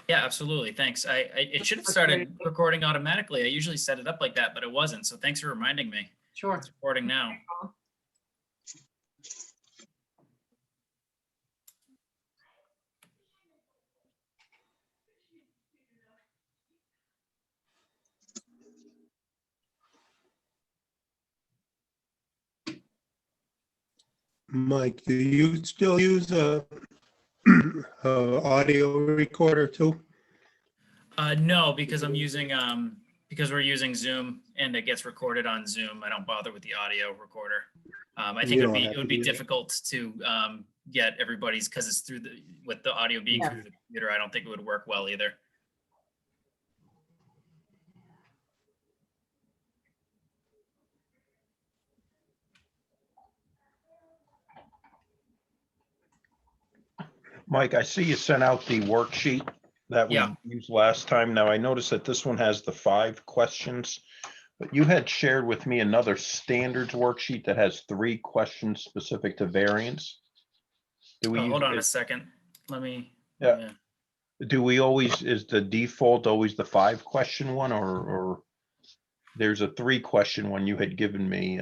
Yeah, absolutely. Thanks. It should have started recording automatically. I usually set it up like that, but it wasn't. So thanks for reminding me. Sure. It's recording now. Mike, do you still use a audio recorder too? No, because I'm using because we're using Zoom and it gets recorded on Zoom. I don't bother with the audio recorder. I think You it don't have would to be do that. difficult to get everybody's, because it's through with the audio being Yeah. through the computer. I don't think it would work well either. Mike, I see you sent out the worksheet that we Yeah. used last time. Now, I noticed that this one has the 5 questions, but you had shared with me another standards worksheet that has 3 questions specific to variance. Do we Oh, hold on a use, second. Let me. Yeah. do we always, is the default always the 5 question one, or there's a 3 question one you had given me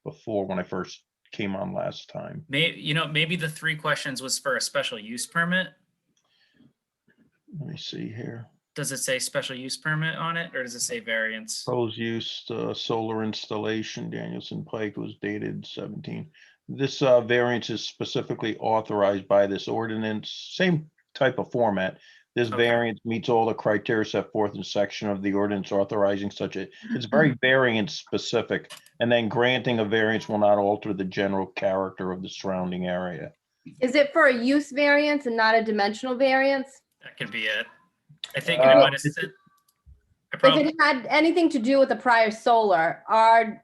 before when I first came on last time? Maybe the 3 questions was for a special use permit. Let me see here. Does it say special use permit on it, or does it say variance? Proposed use, solar installation, Danielson Pike, was dated 17. This variance is specifically authorized by this ordinance, same type of format. This Okay. variance meets all the criteria set forth in section of the ordinance authorizing such a, it's very variance specific. And then granting a variance will not alter the general character of the surrounding area. Is it for a use variance and not a dimensional variance? That could be it. I think it might have said. If it had anything to do with the prior solar, our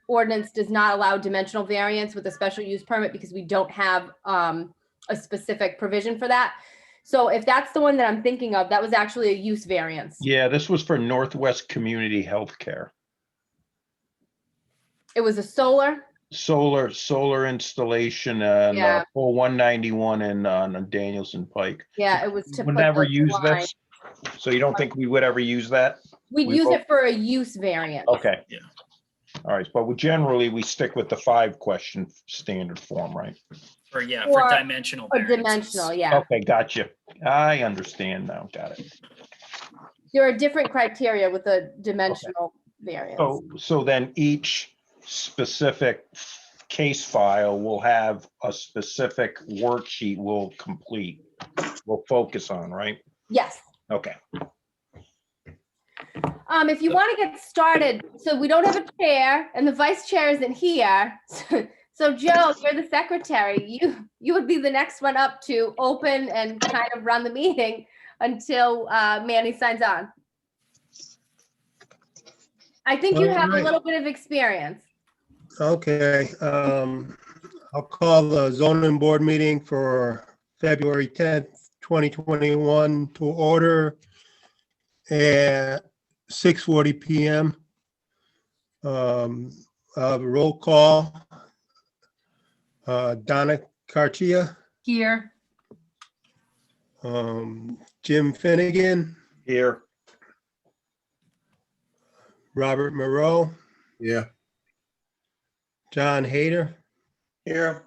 ordinance does not allow dimensional variance with a special use permit because we don't have a specific provision for that. So if that's the one that I'm thinking of, that was actually a use variance. Yeah, this was for Northwest Community Healthcare. It was a solar. Solar installation and Yeah. pole 191 and on Danielson Pike. Yeah, it was to Would put never the use line. this? So you don't think we would ever use that? We'd we use will- it for a use variance. Okay. Yeah. All right, but generally we stick with the 5 question standard form, right? For Or- dimensional Or variances. dimensional, yeah. Okay, gotcha. I understand now. Got it. There are different criteria with a dimensional variance. So then each specific case file will have a specific worksheet we'll focus on, right? Yes. Okay. If you want to get started, so we don't have a chair and the vice chair isn't here. So Joe, you're the secretary. You would be the next one up to open and kind of run the meeting until Manny signs on. I think you have a Alright. little bit of experience. Okay, I'll call the zoning board meeting for February 10th, 2021 to order at 6:40 PM. I'll have a roll call. Donna Carchia, Here. Jim Finnegan, Here. Robert Moreau, Yeah. John Hayter, Here.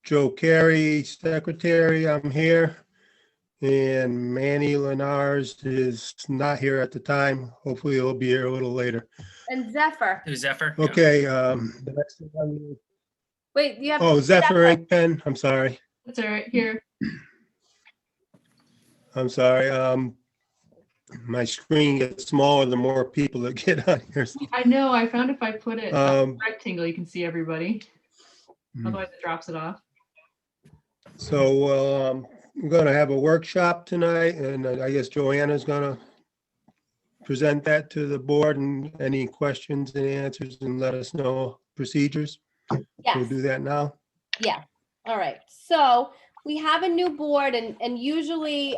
Joe Carey, secretary, I'm here. And Manny Lenars is not here at the time. Hopefully he'll be here a little later. And Zephyr. Who's Zephyr? Yeah. Okay, the next thing I'm gonna- Wait, you have. oh, Zephyr Inkpen, I'm sorry. That's all right. Here. I'm sorry. My screen gets smaller the more people that get on here. I know. I found if I put it rectangle, you can see everybody. Hmm. Otherwise, it drops it off. So we're gonna have a workshop tonight, and I guess Joanna's gonna present that to the board, and any questions and answers, and let us know procedures. We'll Yes. do that now. Yeah, all right. So we have a new board and usually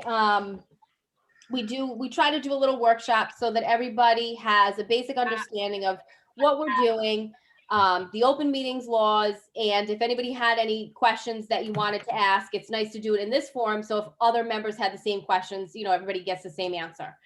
we try to do a little workshop so that everybody has a basic understanding of what we're doing. the open meetings laws, and if anybody had any questions that you wanted to ask, it's nice to do it in this forum. So if other members had the same questions, everybody gets the same answer.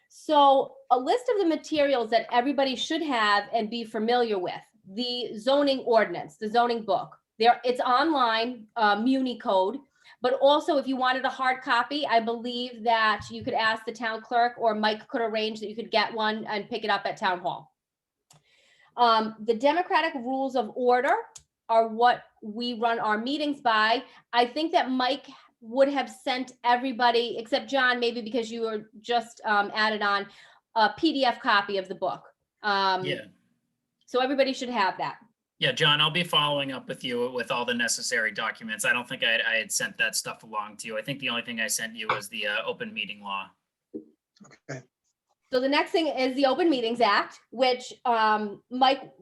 So a list of the materials that everybody should have and be familiar with: the zoning ordinance, the zoning book. It's online, Muni code, but also if you wanted a hard copy, I believe that you could ask the town clerk, or Mike could arrange that you could get one and pick it up at town hall. The democratic rules of order are what we run our meetings by. I think that Mike would have sent everybody, except John, maybe because you were just added on, a PDF copy of the book. Yeah. So everybody should have that. Yeah, John, I'll be following up with you with all the necessary documents. I don't think I had sent that stuff along to you. I think the only thing I sent you was the open meeting law. Okay. So the next thing is the Open Meetings Act, which Mike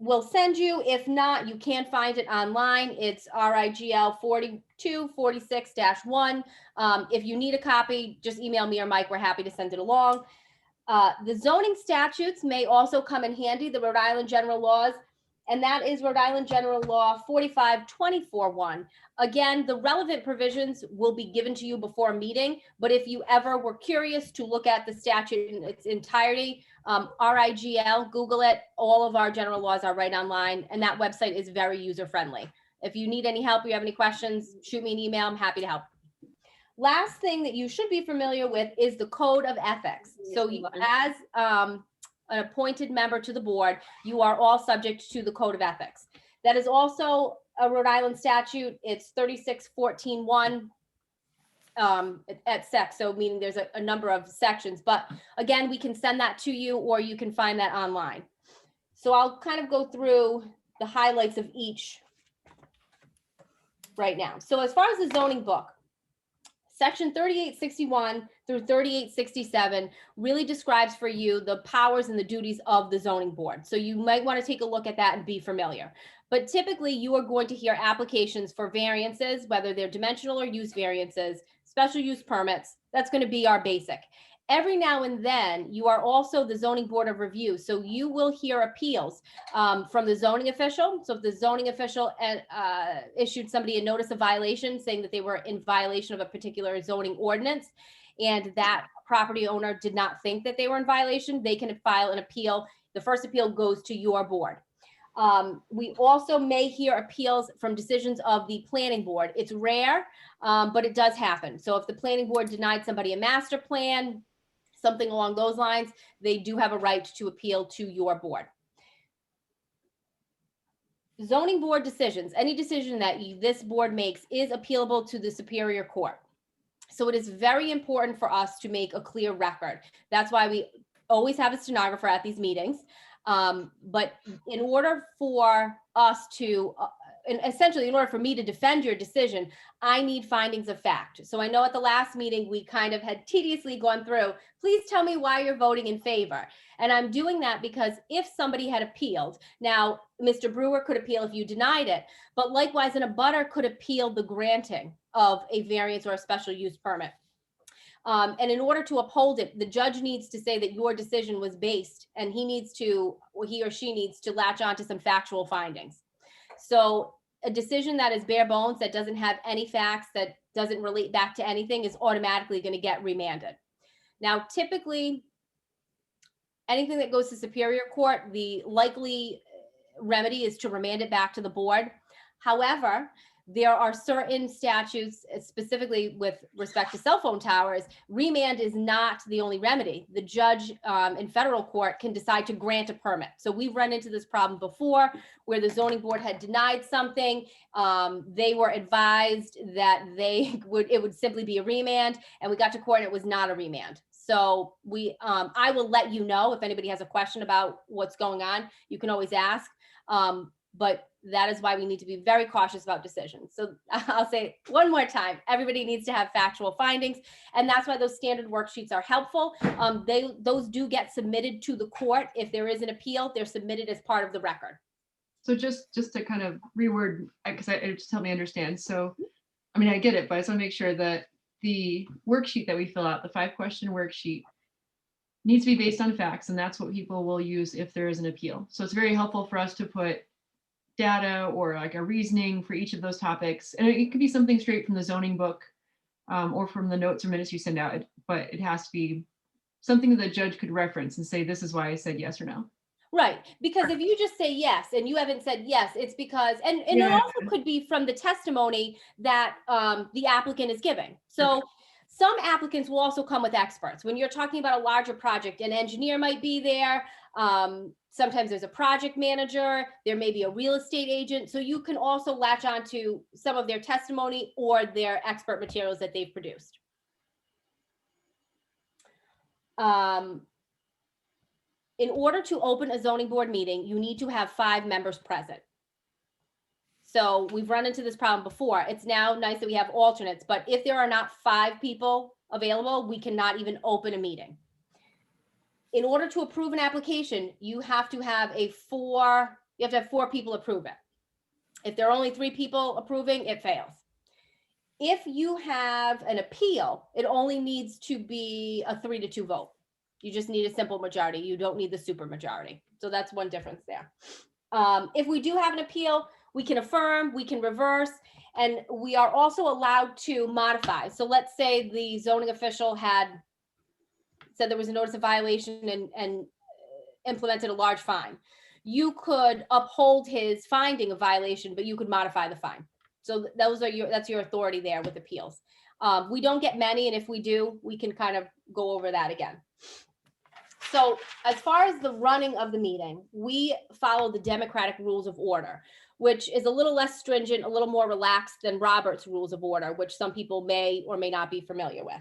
will send you. If not, you can find it online. It's RIGL 4246-1. If you need a copy, just email me or Mike. We're happy to send it along. The zoning statutes may also come in handy, the Rhode Island General Laws, and that is Rhode Island General Law 4524-1. Again, the relevant provisions will be given to you before a meeting, but if you ever were curious to look at the statute in its entirety, RIGL, Google it. All of our general laws are right online, and that website is very user-friendly. If you need any help, you have any questions, shoot me an email. I'm happy to help. Last thing that you should be familiar with is the Code of Ethics. So you, as an appointed member to the board, you are all subject to the Code of Ethics. That is also a Rhode Island statute. It's 3614-1 at sec, so meaning there's a number of sections. But again, we can send that to you, or you can find that online. So I'll kind of go through the highlights of each right now. So as far as the zoning book, Section 3861 through 3867 really describes for you the powers and the duties of the zoning board. So you might want to take a look at that and be familiar. But typically you are going to hear applications for variances, whether they're dimensional or use variances, special use permits. That's going to be our basic. Every now and then you are also the zoning board of review. So you will hear appeals from the zoning official. So if the zoning official issued somebody a notice of violation saying that they were in violation of a particular zoning ordinance, and that property owner did not think that they were in violation, they can file an appeal. The first appeal goes to your board. We also may hear appeals from decisions of the planning board. It's rare, but it does happen. So if the planning board denied somebody a master plan, something along those lines, they do have a right to appeal to your board. Zoning board decisions, any decision that this board makes is appealable to the Superior Court. So it is very important for us to make a clear record. That's why we always have a stenographer at these meetings. But in order for us to, and essentially in order for me to defend your decision, I need findings of fact. So I know at the last meeting, we kind of had tediously gone through, please tell me why you're voting in favor. And I'm doing that because if somebody had appealed, now Mr. Brewer could appeal if you denied it, but likewise an abutter could appeal the granting of a variance or a special use permit. And in order to uphold it, the judge needs to say that your decision was based, and he or she needs to latch on to some factual findings. So a decision that is bare bones, that doesn't have any facts, that doesn't relate back to anything, is automatically going to get remanded. Now, typically, anything that goes to Superior Court, the likely remedy is to remand it back to the board. However, there are certain statutes, specifically with respect to cell phone towers, remand is not the only remedy. The judge in federal court can decide to grant a permit. So we've run into this problem before where the zoning board had denied something. They were advised that it would simply be a remand, and we got to court and it was not a remand. So I will let you know if anybody has a question about what's going on. You can always ask. But that is why we need to be very cautious about decisions. So I'll say one more time, everybody needs to have factual findings. And that's why those standard worksheets are helpful. Those do get submitted to the court. If there is an appeal, they're submitted as part of the record. So just to kind of reword, because it just helped me understand. So, I mean, I get it, but I just want to make sure that the worksheet that we fill out, the 5-question worksheet, needs to be based on facts, and that's what people will use if there is an appeal. So it's very helpful for us to put data or like a reasoning for each of those topics. And it could be something straight from the zoning book or from the notes or minutes you send out, but it has to be something that the judge could reference and say, this is why I said yes or no. Right, because if you just say yes and you haven't said yes, it's because, and it Yeah. also could be from the testimony that the applicant is giving. So some applicants will also come with experts. When you're talking about a larger project, an engineer might be there. Sometimes there's a project manager, there may be a real estate agent. So you can also latch on to some of their testimony or their expert materials that they've produced. In order to open a zoning board meeting, you need to have 5 members present. So we've run into this problem before. It's now nice that we have alternates, but if there are not 5 people available, we cannot even open a meeting. In order to approve an application, you have to have 4 people approve it. If there are only 3 people approving, it fails. If you have an appeal, it only needs to be a 3-2 vote. You just need a simple majority. You don't need the super majority. So that's one difference there. If we do have an appeal, we can affirm, we can reverse, and we are also allowed to modify. So let's say the zoning official had said there was a notice of violation and implemented a large fine. You could uphold his finding of violation, but you could modify the fine. So that's your authority there with appeals. We don't get many, and if we do, we can kind of go over that again. So as far as the running of the meeting, we follow the democratic rules of order, which is a little less stringent, a little more relaxed than Robert's rules of order, which some people may or may not be familiar with.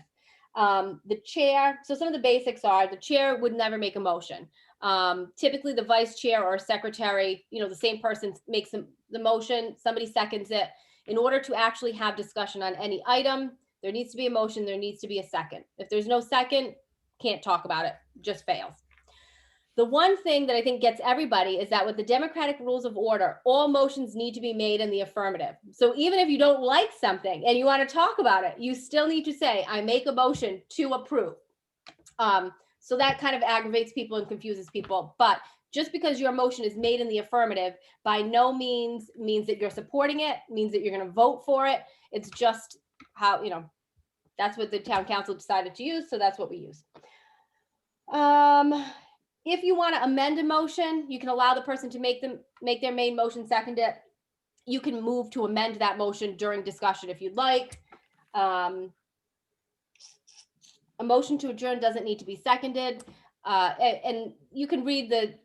The chair, so some of the basics are the chair would never make a motion. Typically the vice chair or secretary, the same person makes the motion, somebody seconds it. In order to actually have discussion on any item, there needs to be a motion, there needs to be a second. If there's no second, can't talk about it, just fails. The one thing that I think gets everybody is that with the democratic rules of order, all motions need to be made in the affirmative. So even if you don't like something and you want to talk about it, you still need to say, I make a motion to approve. So that kind of aggravates people and confuses people. But just because your motion is made in the affirmative by no means means that you're supporting it, means that you're going to vote for it. It's just how, that's what the town council decided to use. So that's what we use. If you want to amend a motion, you can allow the person to make their main motion second it. You can move to amend that motion during discussion if you'd like. A motion to adjourn doesn't need to be seconded. And you can read the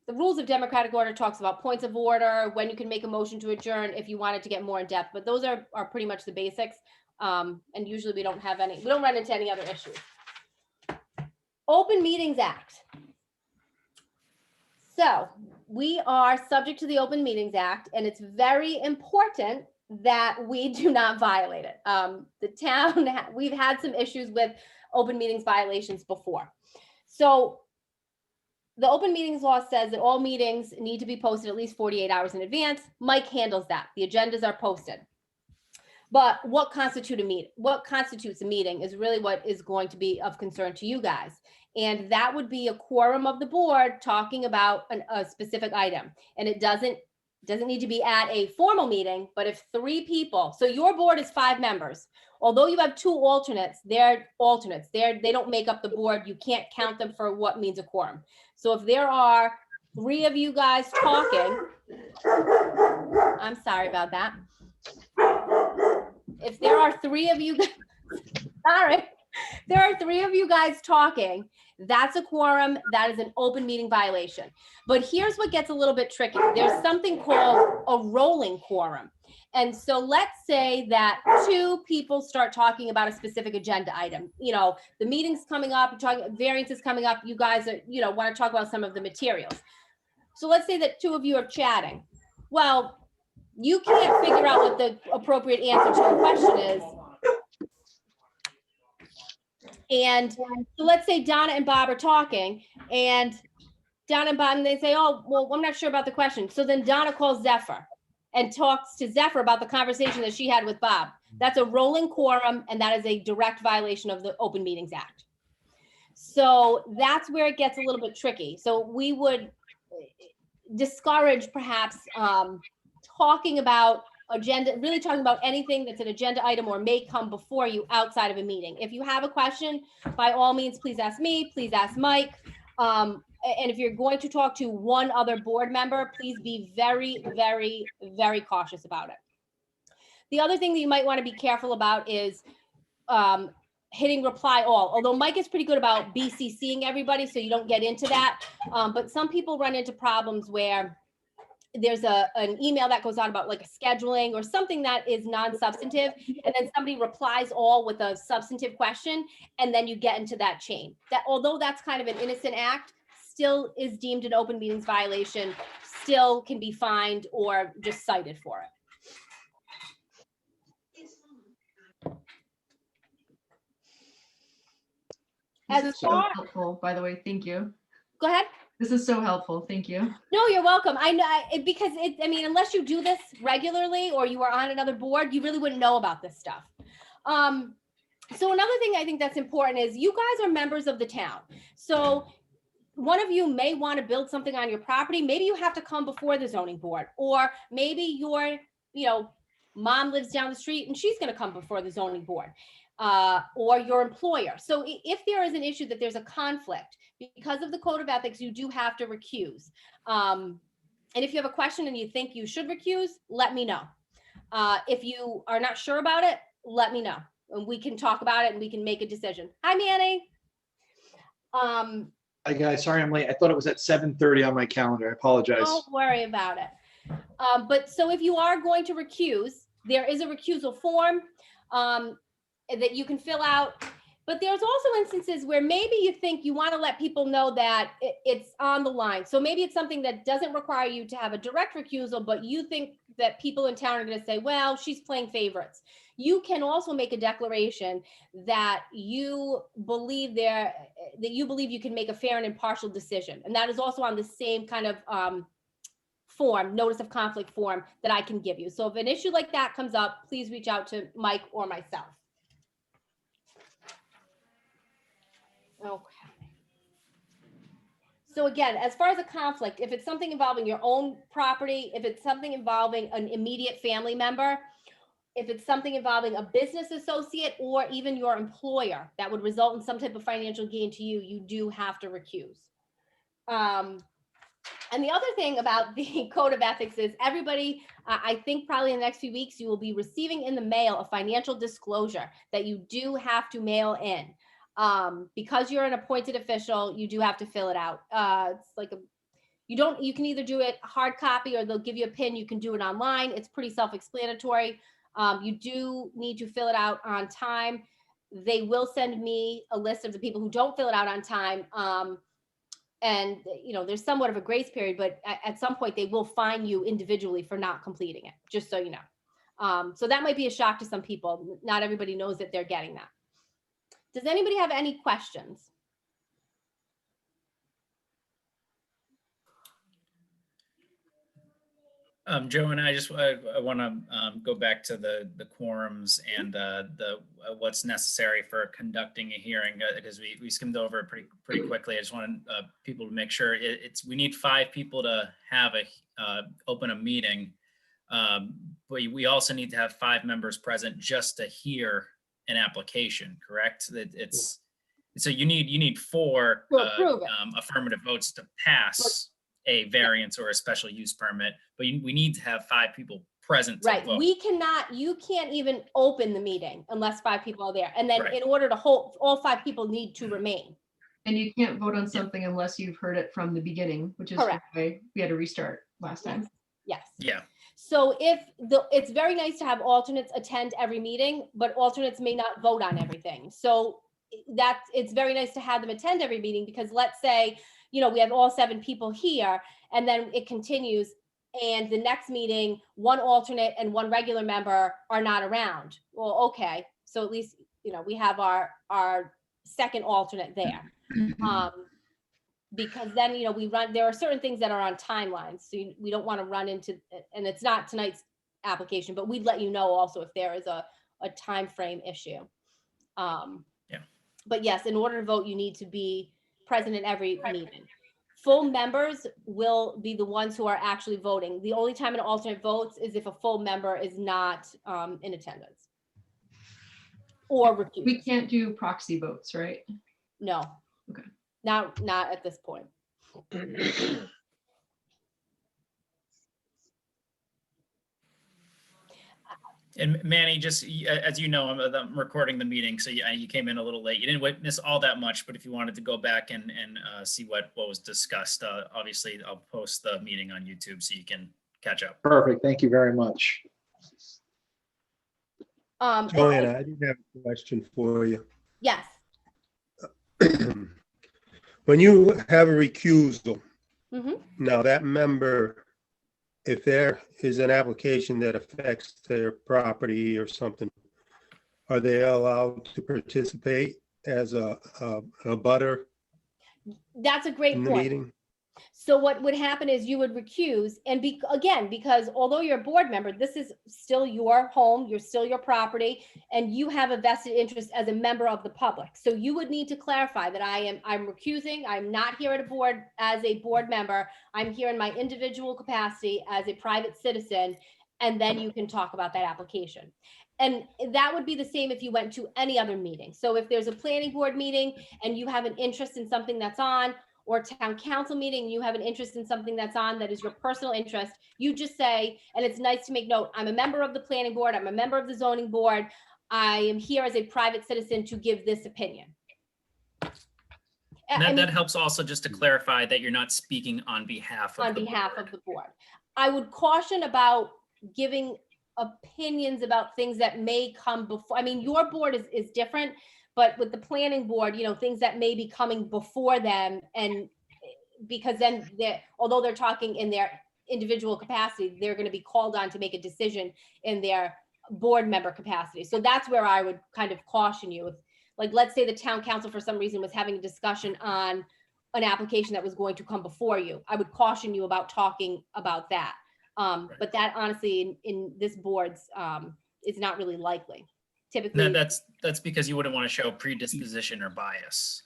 rules of democratic order talks about points of order, when you can make a motion to adjourn if you wanted to get more in depth, but those are pretty much the basics. And usually we don't run into any other issues. Open Meetings Act. So we are subject to the Open Meetings Act, and it's very important that we do not violate it. The town, we've had some issues with open meetings violations before. So the open meetings law says that all meetings need to be posted at least 48 hours in advance. Mike handles that. The agendas are posted. But what constitutes a meeting is really what is going to be of concern to you guys. And that would be a quorum of the board talking about a specific item. And it doesn't need to be at a formal meeting, but if 3 people, so your board is 5 members, although you have 2 alternates, they're alternates. They don't make up the board. You can't count them for what means a quorum. So if there are 3 of you guys talking, I'm sorry about that. If there are 3 of you, sorry, there are 3 of you guys talking, that's a quorum. That is an open meeting violation. But here's what gets a little bit tricky. There's something called a rolling quorum. And so let's say that 2 people start talking about a specific agenda item. The meeting's coming up, variances coming up. You guys are, want to talk about some of the materials. So let's say that 2 of you are chatting. Well, you can't figure out what the appropriate answer to a question is. And so let's say Donna and Bob are talking, and Donna and Bob, and they say, oh, well, I'm not sure about the question. So then Donna calls Zephyr and talks to Zephyr about the conversation that she had with Bob. That's a rolling quorum, and that is a direct violation of the Open Meetings Act. So that's where it gets a little bit tricky. So we would discourage perhaps talking about agenda, really talking about anything that's an agenda item or may come before you outside of a meeting. If you have a question, by all means, please ask me, please ask Mike. And if you're going to talk to one other board member, please be very, very, very cautious about it. The other thing that you might want to be careful about is hitting reply all. Although Mike is pretty good about BCCing everybody, so you don't get into that. But some people run into problems where there's an email that goes on about like a scheduling or something that is non-substantive, and then somebody replies all with a substantive question, and then you get into that chain. That although that's kind of an innocent act, still is deemed an open meetings violation, still can be fined or just cited for it. This As is so far, helpful, by the way. Thank you. go ahead. This is so helpful. Thank you. No, you're welcome. I know because I mean, unless you do this regularly or you are on another board, you really wouldn't know about this stuff. So another thing I think that's important is you guys are members of the town. So one of you may want to build something on your property. Maybe you have to come before the zoning board, or maybe your, mom lives down the street and she's going to come before the zoning board, or your employer. So if there is an issue that there's a conflict, because of the code of ethics, you do have to recuse. And if you have a question and you think you should recuse, let me know. If you are not sure about it, let me know. And we can talk about it and we can make a decision. Hi, Manny. Hi guys, sorry I'm late. I thought it was at 7:30 on my calendar. I apologize. Don't worry about it. But so if you are going to recuse, there is a recusal form that you can fill out. But there's also instances where maybe you think you want to let people know that it's on the line. So maybe it's something that doesn't require you to have a direct recusal, but you think that people in town are going to say, well, she's playing favorites. You can also make a declaration that you believe you can make a fair and impartial decision. And that is also on the same kind of form, notice of conflict form that I can give you. So if an issue like that comes up, please reach out to Mike or myself. Okay. So again, as far as a conflict, if it's something involving your own property, if it's something involving an immediate family member, if it's something involving a business associate or even your employer that would result in some type of financial gain to you, you do have to recuse. And the other thing about the code of ethics is everybody, I think probably in the next few weeks, you will be receiving in the mail a financial disclosure that you do have to mail in. Because you're an appointed official, you do have to fill it out. It's like you can either do it hard copy or they'll give you a pin. You can do it online. It's pretty self-explanatory. You do need to fill it out on time. They will send me a list of the people who don't fill it out on time. And there's somewhat of a grace period, but at some point they will fine you individually for not completing it, just so you know. So that might be a shock to some people. Not everybody knows that they're getting that. Does anybody have any questions? Joe, and I want to go back to the quorums and the what's necessary for conducting a hearing, because we skimmed over it pretty quickly. I just want people to make sure we need 5 people to have open a meeting, but we also need to have 5 members present just to hear an application, correct? So you need 4 affirmative votes to pass a variance or a special use permit, but we need to have 5 people present to Right. vote. You can't even open the meeting unless 5 people are there. And then in order to hold, all 5 people need to remain. And you can't vote on something unless you've heard it from the beginning, which is Correct. why we had to restart last time. Yes. Yeah. So it's very nice to have alternates attend every meeting, but alternates may not vote on everything. So it's very nice to have them attend every meeting, because let's say, we have all 7 people here and then it continues and the next meeting, 1 alternate and 1 regular member are not around. Well, okay. So at least, we have our second alternate there. Because then, there are certain things that are on timelines. So we don't want to run into, and it's not tonight's application, but we'd let you know also if there is a time frame issue. But yes, in order to vote, you need to be present at every meeting. Full members will be the ones who are actually voting. The only time an alternate votes is if a full member is not in attendance. Or recused. We can't do proxy votes, right? No. Okay. Not at this point. And Manny, just as you know, I'm recording the meeting, so you came in a little late. You didn't witness all that much, but if you wanted to go back and see what was discussed, obviously I'll post the meeting on YouTube so you can catch up. Perfect. Thank you very much. Joanna, I do have a question for you. Yes. When you have a recusal, Mhm. now that member, if there is an application that affects their property or something, are they allowed to participate as a butter That's a great in the point. meeting? So what would happen is you would recuse, and because although you're a board member, this is still your home, you're still your property, and you have a vested interest as a member of the public. So you would need to clarify that I'm recusing, I'm not here at a board as a board member, I'm here in my individual capacity as a private citizen, and then you can talk about that application. And that would be the same if you went to any other meeting. So if there's a planning board meeting and you have an interest in something that's on, or town council meeting, you have an interest in something that's on that is your personal interest, you just say, and it's nice to make note, I'm a member of the planning board, I'm a member of the zoning board, I am here as a private citizen to give this opinion. That helps also just to clarify that you're not speaking on behalf of on the behalf board. of the board. I would caution about giving opinions about things that may come before. I mean, your board is different, but with the planning board, things that may be coming before them, and because then although they're talking in their individual capacity, they're going to be called on to make a decision in their board member capacity. So that's where I would kind of caution you. If, like, let's say the town council for some reason was having a discussion on an application that was going to come before you, I would caution you about talking about that. But that honestly in this board's is not really likely. Typically, that's because you wouldn't want to show predisposition or bias.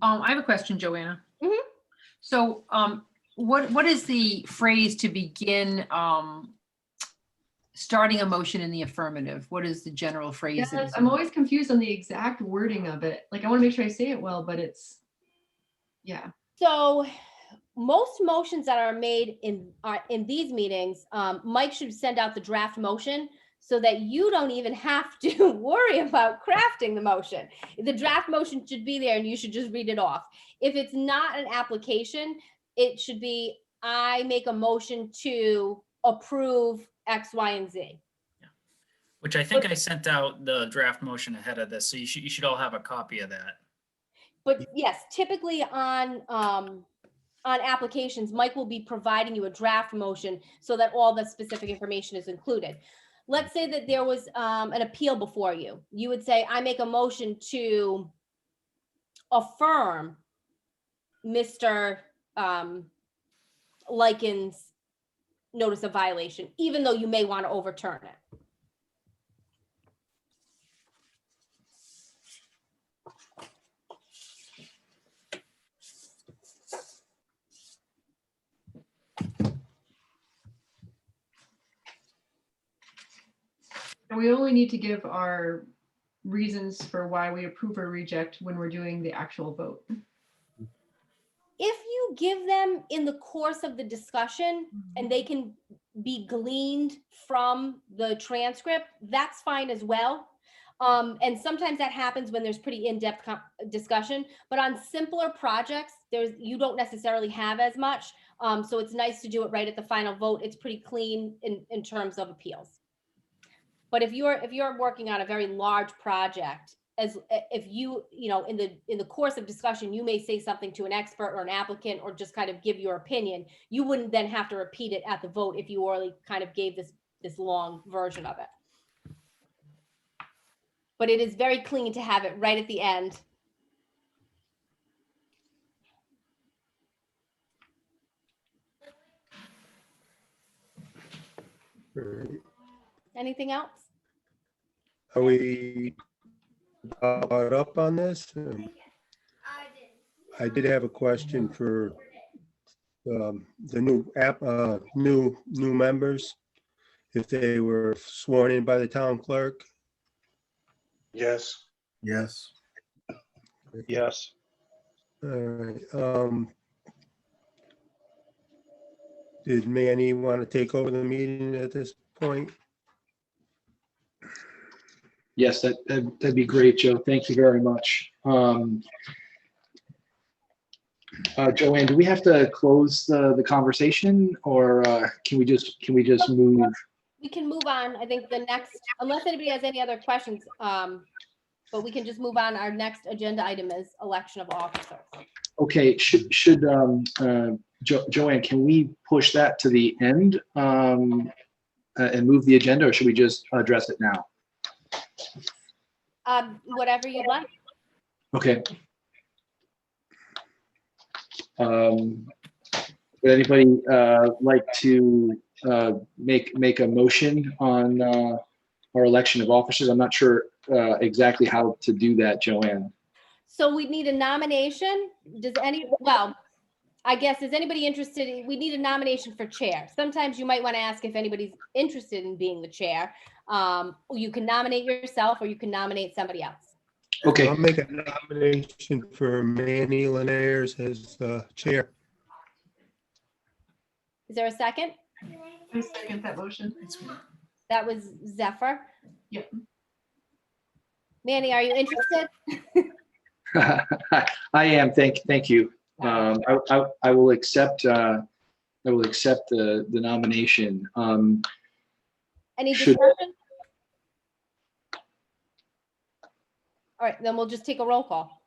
I have a question, Joanna. Mhm. So what is the phrase to begin starting a motion in the affirmative? What is the general phrase? Yes, I'm always confused on the exact wording of it. Like, I want to make sure I say it well, but it's, yeah. so most motions that are made in these meetings, Mike should send out the draft motion so that you don't even have to worry about crafting the motion. The draft motion should be there and you should just read it off. If it's not an application, it should be, I make a motion to approve X, Y, and Z. Which I think I sent out the draft motion ahead of this, so you should all have a copy of that. But yes, typically on applications, Mike will be providing you a draft motion so that all the specific information is included. Let's say that there was an appeal before you. You would say, I make a motion to affirm Mr. Lycan's notice of violation, even though you may want to overturn it. And we only need to give our reasons for why we approve or reject when we're doing the actual vote. If you give them in the course of the discussion and they can be gleaned from the transcript, that's fine as well. And sometimes that happens when there's pretty in-depth discussion, but on simpler projects, you don't necessarily have as much. So it's nice to do it right at the final vote. It's pretty clean in terms of appeals. But if you're working on a very large project, if you in the course of discussion, you may say something to an expert or an applicant or just kind of give your opinion, you wouldn't then have to repeat it at the vote if you already kind of gave this long version of it. But it is very clean to have it right at the end. All right. Anything else? Are we caught up on this? I did have a question for the new members, if they were sworn in by the town clerk. Yes. Yes. Yes. All right. Did Manny want to take over the meeting at this point? Yes, that'd be great, Joe. Thank you very much. Joanne, do we have to close the conversation, or can we just move? We can move on. I think the next, unless anybody has any other questions, but we can just move on. Our next agenda item is election of officers. Okay, Joanne, can we push that to the end and move the agenda, or should we just address it now? Whatever you'd like. Okay. Would anybody like to make a motion on our election of officers? I'm not sure exactly how to do that, Joanne. So we need a nomination. Well, I guess, is anybody interested? We need a nomination for chair. Sometimes you might want to ask if anybody's interested in being the chair. You can nominate yourself or you can nominate somebody else. Okay. I'll make a nomination for Manny Linares as chair. Is there a second? I second that motion. That was Zephyr. Yep. I am. Thank you. I will accept. I will accept the nomination. Any Should- discussion? All right, then we'll just take a roll call.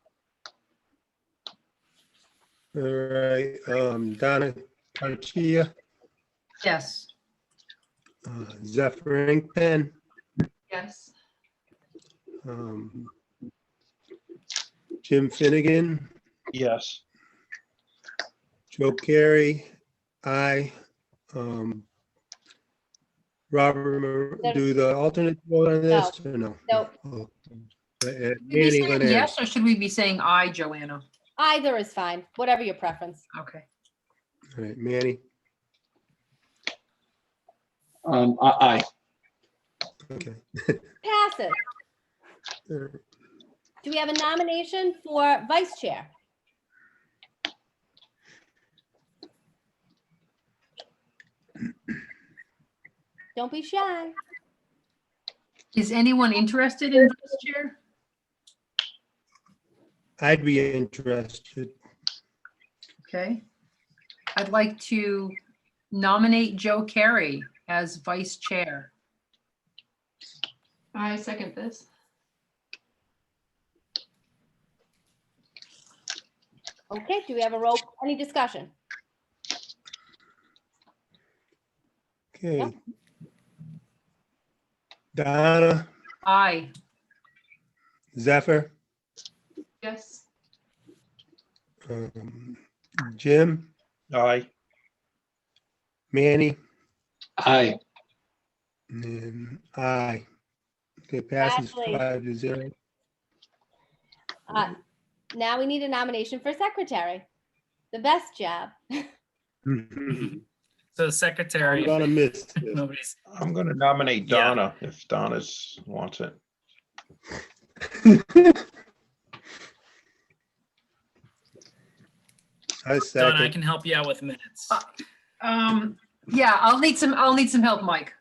All right, Donna Achille, Yes. Zephyr Inkpen, Yes. Jim Finnegan, Yes. Joe Carey, aye. Robert, do the alternate vote on this or no? Nope. Oh, Should we be Manny saying Linares. yes, or should we be saying aye, Joanna? Either is fine, whatever your preference. Okay. All right, Manny, Aye. okay. Passes. Do we have a nomination for vice chair? Don't be shy. Is anyone interested in vice chair? I'd be interested. Okay. I'd like to nominate Joe Carey as vice chair. I second this. Okay, do we have any discussion? Okay. Yep. Donna, Aye. Zephyr, Yes. Jim, Aye. Manny, Aye. and aye. Okay, passes Ashley. 5-0. Now we need a nomination for secretary. The best job. So the I'm secretary, gonna miss this. nobody's, I'm going to nominate Yeah. Donna if Donna's wants it. I Donna, I second. can help you out with minutes. Yeah, I'll need some help, Mike.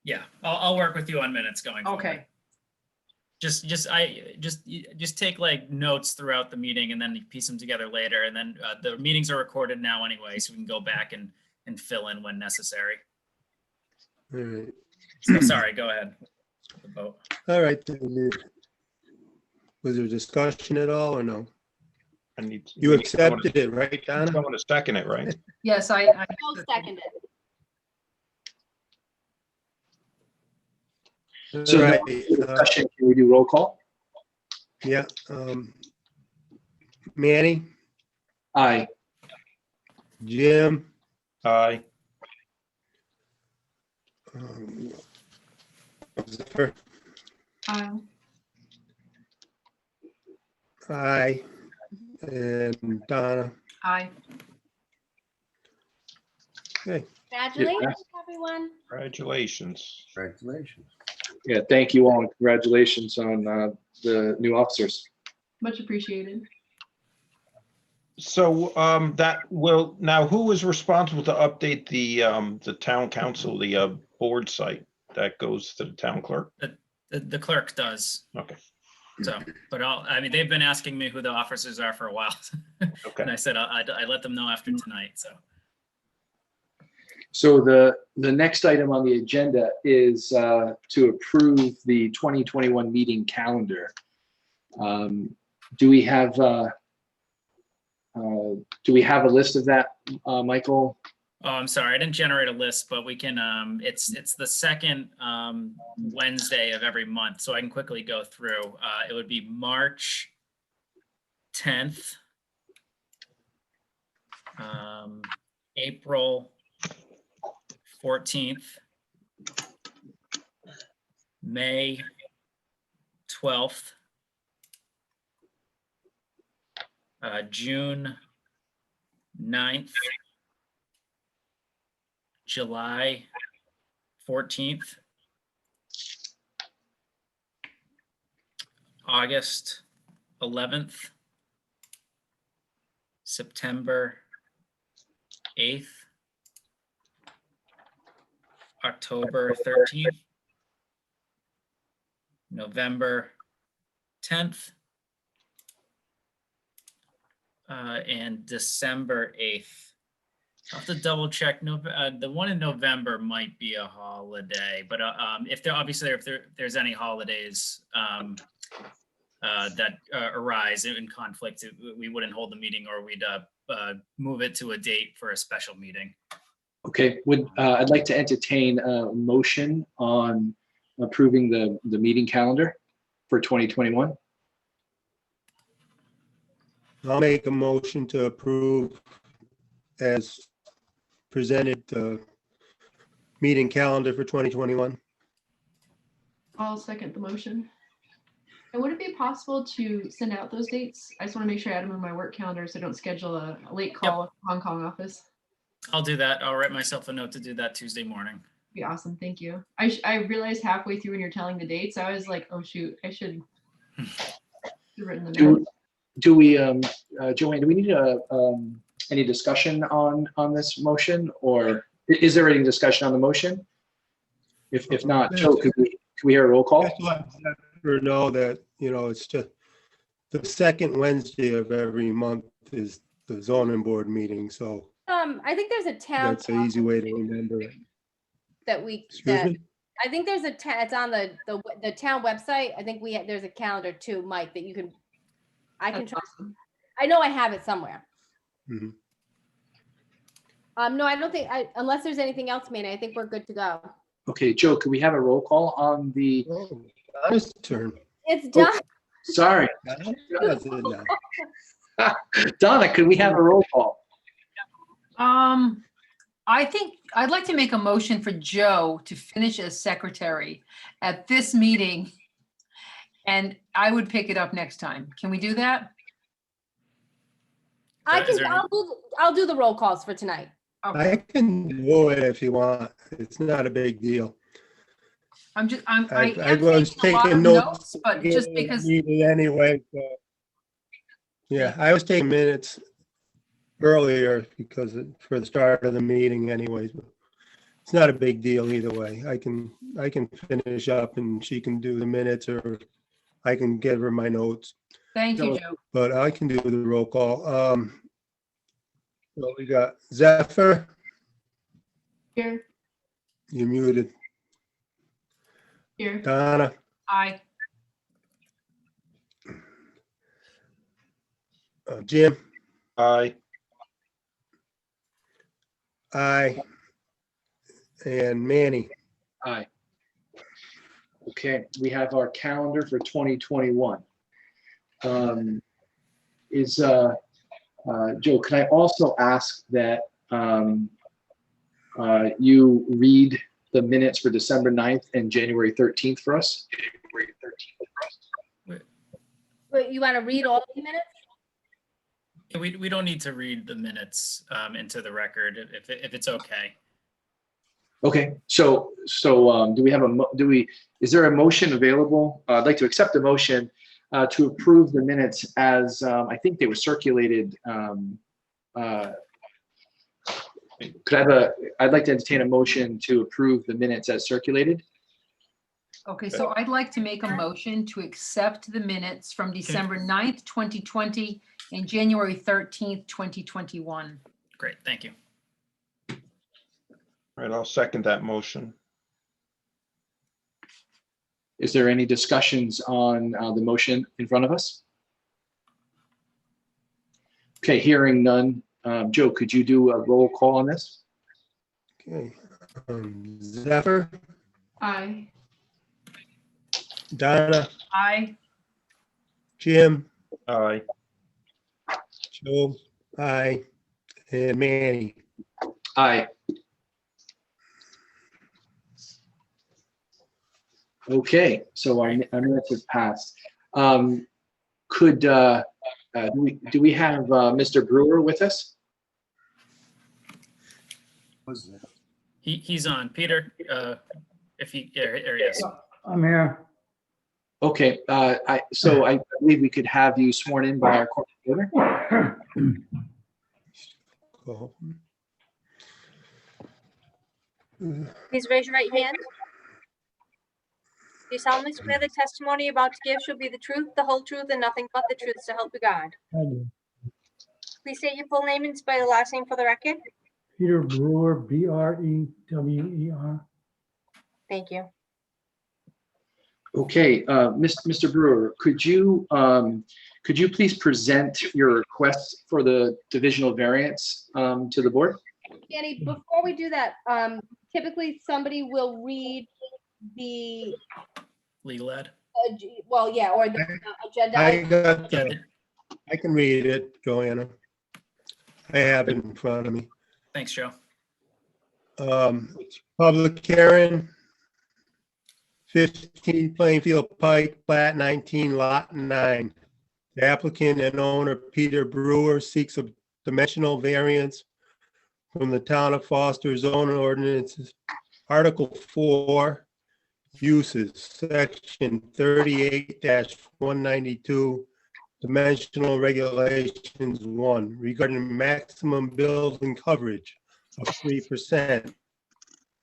Yeah, I'll work with you on minutes going forward. Okay. Just take like notes throughout the meeting and then you piece them together later. And then the meetings are recorded now anyway, so we can go back and fill in when necessary. All right. So sorry, go ahead. The vote. All right. Was there discussion at all or no? I need. You accepted it, right, Donna? Someone to second it, right? Yes, I Joe seconded. So All right. discussion, can we do roll call? Yeah. Manny, Aye. Jim, Aye. Zephyr, aye, and Donna, Aye. okay. Congratulations, everyone. Congratulations. Congratulations. Yeah, thank you all, and congratulations on the new officers. Much appreciated. So now who is responsible to update the town council, the board site that goes to the town clerk? The clerk does. Okay. So, but I mean, they've been asking me who the officers are for a while. Okay. And I said, I let them know after tonight, so. So the next item on the agenda is to approve the 2021 meeting calendar. Do we have a list of that, Michael? Oh, I'm sorry, I didn't generate a list, but we can, it's the second Wednesday of every month, so I can quickly go through. It would be March 10th, April 14th, May 12th, June 9th, July 14th, August 11th, September 8th, October 13th, November 10th, and December 8th. I'll have to double check. The one in November might be a holiday, but if there's any holidays that arise in conflict, we wouldn't hold the meeting, or we'd move it to a date for a special meeting. Okay, I'd like to entertain a motion on approving the meeting calendar for 2021. I'll make a motion to approve as presented meeting calendar for 2021. I'll second the motion. And would it be possible to send out those dates? I just want to make sure I add them in my work calendar so I don't schedule a late call with the Hong Kong office. I'll do that. I'll write myself a note to do that Tuesday morning. Be awesome. Thank you. I realized halfway through when you're telling the dates, I was like, oh shoot, I should have written them down. Do we, Joanne, do we need any discussion on this motion, or is there any discussion on the motion? If not, Joe, could we hear a roll call? Just let Zephyr know that, it's just the second Wednesday of every month is the zoning board meeting, so I think there's a town. that's an easy way to remember it. That we, Excuse me? I think there's it's on the town website. I think there's a calendar too, Mike, that you can, I can That's try. awesome. I know I have it somewhere. Mhm. No, I don't think, unless there's anything else, Manny, I think we're good to go. Okay, Joe, could we have a roll call on the, Oh, Donna's turn. It's done. sorry, Donna's in now. Donna, could we have a roll call? I think I'd like to make a motion for Joe to finish as secretary at this meeting. And I would pick it up next time. Can we do that? Is there any- I'll do the roll calls for tonight. I can do it if you want. It's not a big deal. I I am was taking a lot taking of notes. notes, but just because, Needed anyway. So. Yeah, I was taking minutes earlier because for the start of the meeting anyways. But it's not a big deal either way. I can finish up and she can do the minutes, or I can give her my notes, thank you, Joe. but I can do the roll call. Well, we got Zephyr, Here, you muted. here. Donna, Aye. Jim, Aye. I, and Manny. Aye. Okay, we have our calendar for 2021. Joe, can I also ask that you read the minutes for December 9th and January 13th for us? Wait, you want to read all the minutes? We don't need to read the minutes into the record if it's okay. Okay, so do we have is there a motion available? I'd like to accept a motion to approve the minutes as I think they were circulated. I'd like to entertain a motion to approve the minutes as circulated. Okay, so I'd like to make a motion to accept the minutes from December 9th, 2020 and January 13th, 2021. Great, thank you. All right, I'll second that motion. Is there any discussions on the motion in front of us? Okay, hearing none. Joe, could you do a roll call on this? Okay. Zephyr, Aye. Donna, Aye. Jim, Aye. Joe, aye, and Manny. Aye. Okay, so our minutes have passed. Do we have Mr. Brewer with us? He's on. Peter, if he, there he is. I'm here. Okay, I believe we could have you sworn in by our court reporter. Go. Please raise your right hand. Do you solemnly swear the testimony you're about to give shall be the truth, the whole truth, and nothing but the truth, so help you God? I do. Please state your full name and spell the last name for the record. Peter Brewer, B-R-E-W-E-R. Thank you. Okay, Mr. Brewer, could you please present your request for the divisional variance to the board? Danny, before we do that, typically somebody will read the, Legal ad. well, yeah, or the agenda. I can read it, Joanna. I have it in front of me. Thanks, Joe. Public hearing, 15 Plainfield Pike, Plat 19, Lot 9. The applicant and owner, Peter Brewer, seeks a dimensional variance from the Town of Foster zoning ordinances, Article 4, uses, Section 38-192, Dimensional Regulations 1, regarding maximum building coverage of 3%.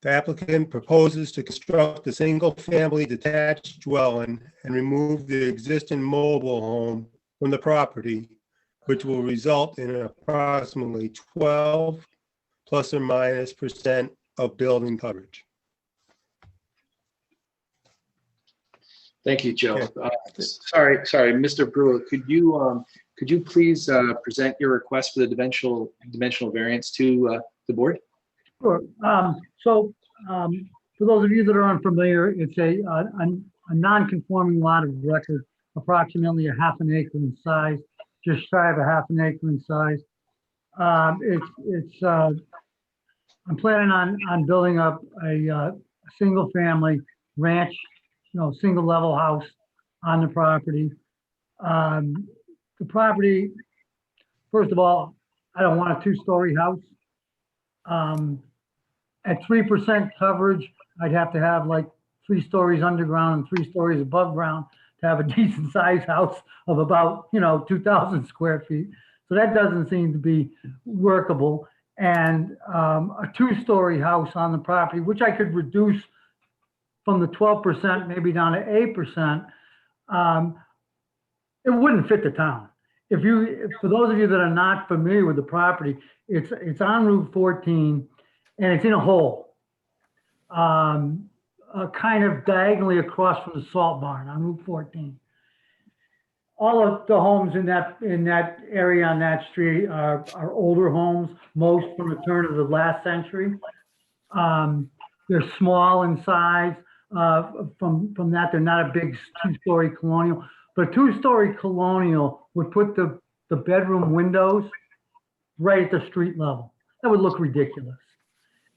The applicant proposes to construct a single-family detached dwelling and remove the existing mobile home from the property, which will result in approximately 12 plus or minus % of building coverage. Thank you, Joe. Sorry, Mr. Brewer, could you please present your request for the dimensional variance to the board? Sure. For those of you that are unfamiliar, it's a non-conforming lot of record, approximately a half an acre in size, just shy of a half an acre in size. I'm planning on building up a single family ranch, single level house on the property. The property, first of all, I don't want a 2-story house. At 3% coverage, I'd have to have like 3 stories underground and 3 stories above ground to have a decent sized house of about, 2,000 square feet. So that doesn't seem to be workable. And a 2-story house on the property, which I could reduce from the 12% maybe down to 8%, it wouldn't fit the town. For those of you that are not familiar with the property, it's on Route 14 and it's in a hole, kind of diagonally across from the salt barn on Route 14. All of the homes in that area on that street are older homes, most from the turn of the last century. They're small in size. From that, they're not a big 2-story colonial, but a 2-story colonial would put the bedroom windows right at the street level. That would look ridiculous.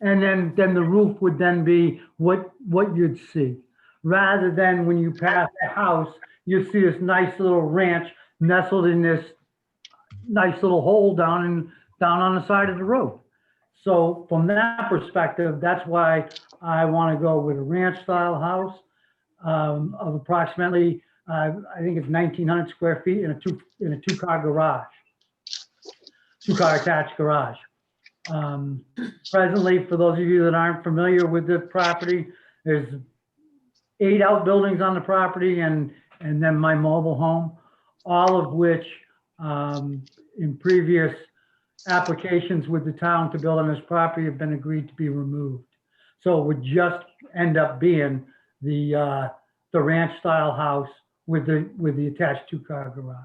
And then the roof would then be what you'd see. Rather than when you pass the house, you see this nice little ranch nestled in this nice little hole down on the side of the road. So from that perspective, that's why I want to go with a ranch style house of approximately, I think it's 1,900 square feet in a two-car garage, two-car attached garage. Presently, for those of you that aren't familiar with the property, there's 8 outbuildings on the property and then my mobile home, all of which in previous applications with the town to build on this property have been agreed to be removed. So it would just end up being the ranch style house with the attached two-car garage.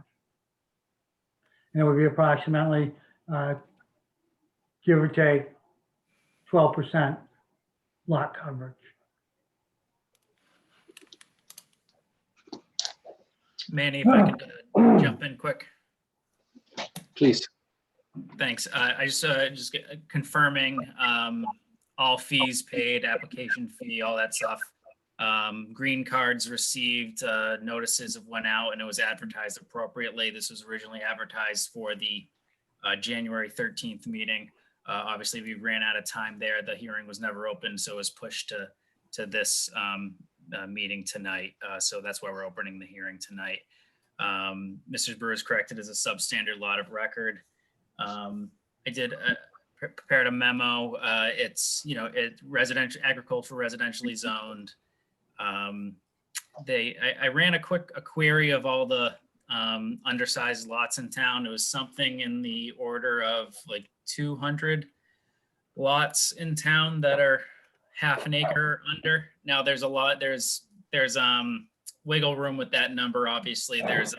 And it would be approximately, give or take, 12% lot coverage. Manny, if I could jump in quick. Please. Thanks. I just confirming all fees paid, application fee, all that stuff. Green cards received, notices of went out, and it was advertised appropriately. This was originally advertised for the January 13th meeting. Obviously, we ran out of time there. The hearing was never open, so it was pushed to this meeting tonight. So that's why we're opening the hearing tonight. Mr. Brewer is correct. It is a substandard lot of record. I did prepared a memo. It's, it's residential, agricultural, residentially zoned. I ran a query of all the undersized lots in town. It was something in the order of like 200 lots in town that are half an acre under. Now there's a lot, there's wiggle room with that number. Obviously there's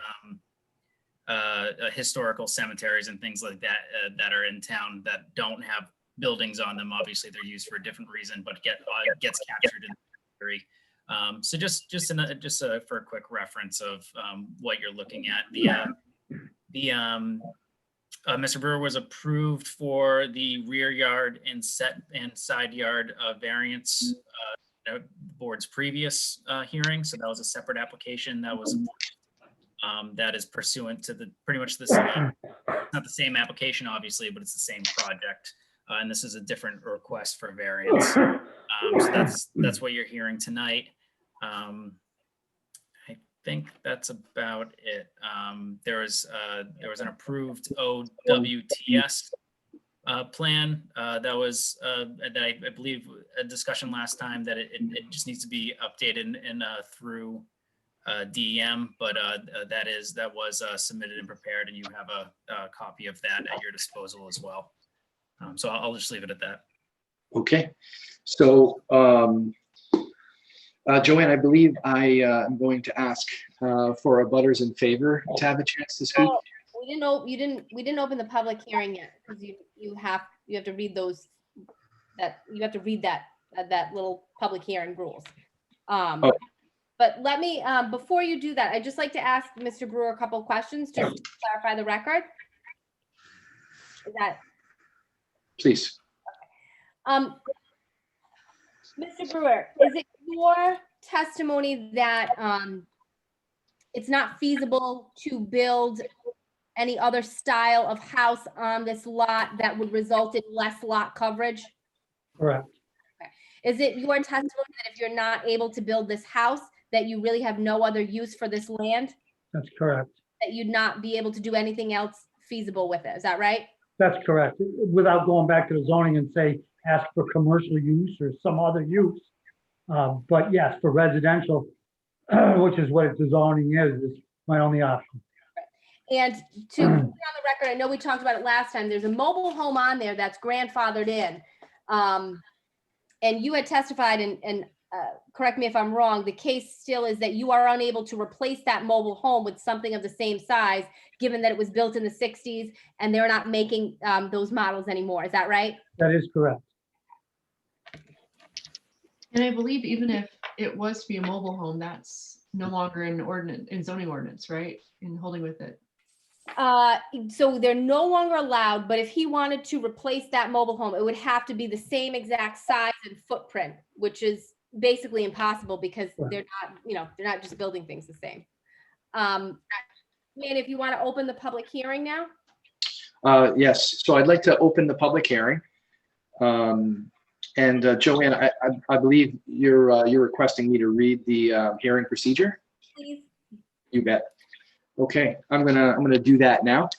historical cemeteries and things like that that are in town that don't have buildings on them. Obviously they're used for a different reason, but gets captured in the theory. So just for a quick reference of what you're looking at, Mr. Brewer was approved for the rear yard and side yard variance board's previous hearing. So that was a separate application that was that is pursuant to pretty much the same, not the same application obviously, but it's the same project. And this is a different request for variance. So that's what you're hearing tonight. I think that's about it. There was an approved OWTS plan that was that I believe a discussion last time that it just needs to be updated and through DEM, but that was submitted and prepared, and you have a copy of that at your disposal as well. So I'll just leave it at that. Okay. So Joanne, I believe I am going to ask for abutters in favor to have a chance to speak. Oh, we didn't open the public hearing yet because you have to read those, that little public hearing rules. But let me, before you do that, I'd just like to ask Mr. Brewer a couple of questions just to clarify the record. Is that? Please. Mr. Brewer, is it your testimony that it's not feasible to build any other style of house on this lot that would result in less lot coverage? Correct. Okay. Is it your testimony that if you're not able to build this house, that you really have no other use for this land? That's correct. That you'd not be able to do anything else feasible with it, is that right? That's correct. Without going back to the zoning and say, ask for commercial use or some other use. But yes, for residential, which is what the zoning is my only option. And to put on the record, I know we talked about it last time, there's a mobile home on there that's grandfathered in. And you had testified, and correct me if I'm wrong, the case still is that you are unable to replace that mobile home with something of the same size, given that it was built in the 60s and they're not making those models anymore. Is that right? That is correct. And I believe even if it was to be a mobile home, that's no longer in zoning ordinance, right? In holding with it. So they're no longer allowed, but if he wanted to replace that mobile home, it would have to be the same exact size and footprint, which is basically impossible because they're not, they're not just building things the same. Man, if you want to open the public hearing now. Yes, so I'd like to open the public hearing. And Joanne, I believe you're requesting me to read the hearing procedure. Please. You bet. Okay, I'm gonna do that now.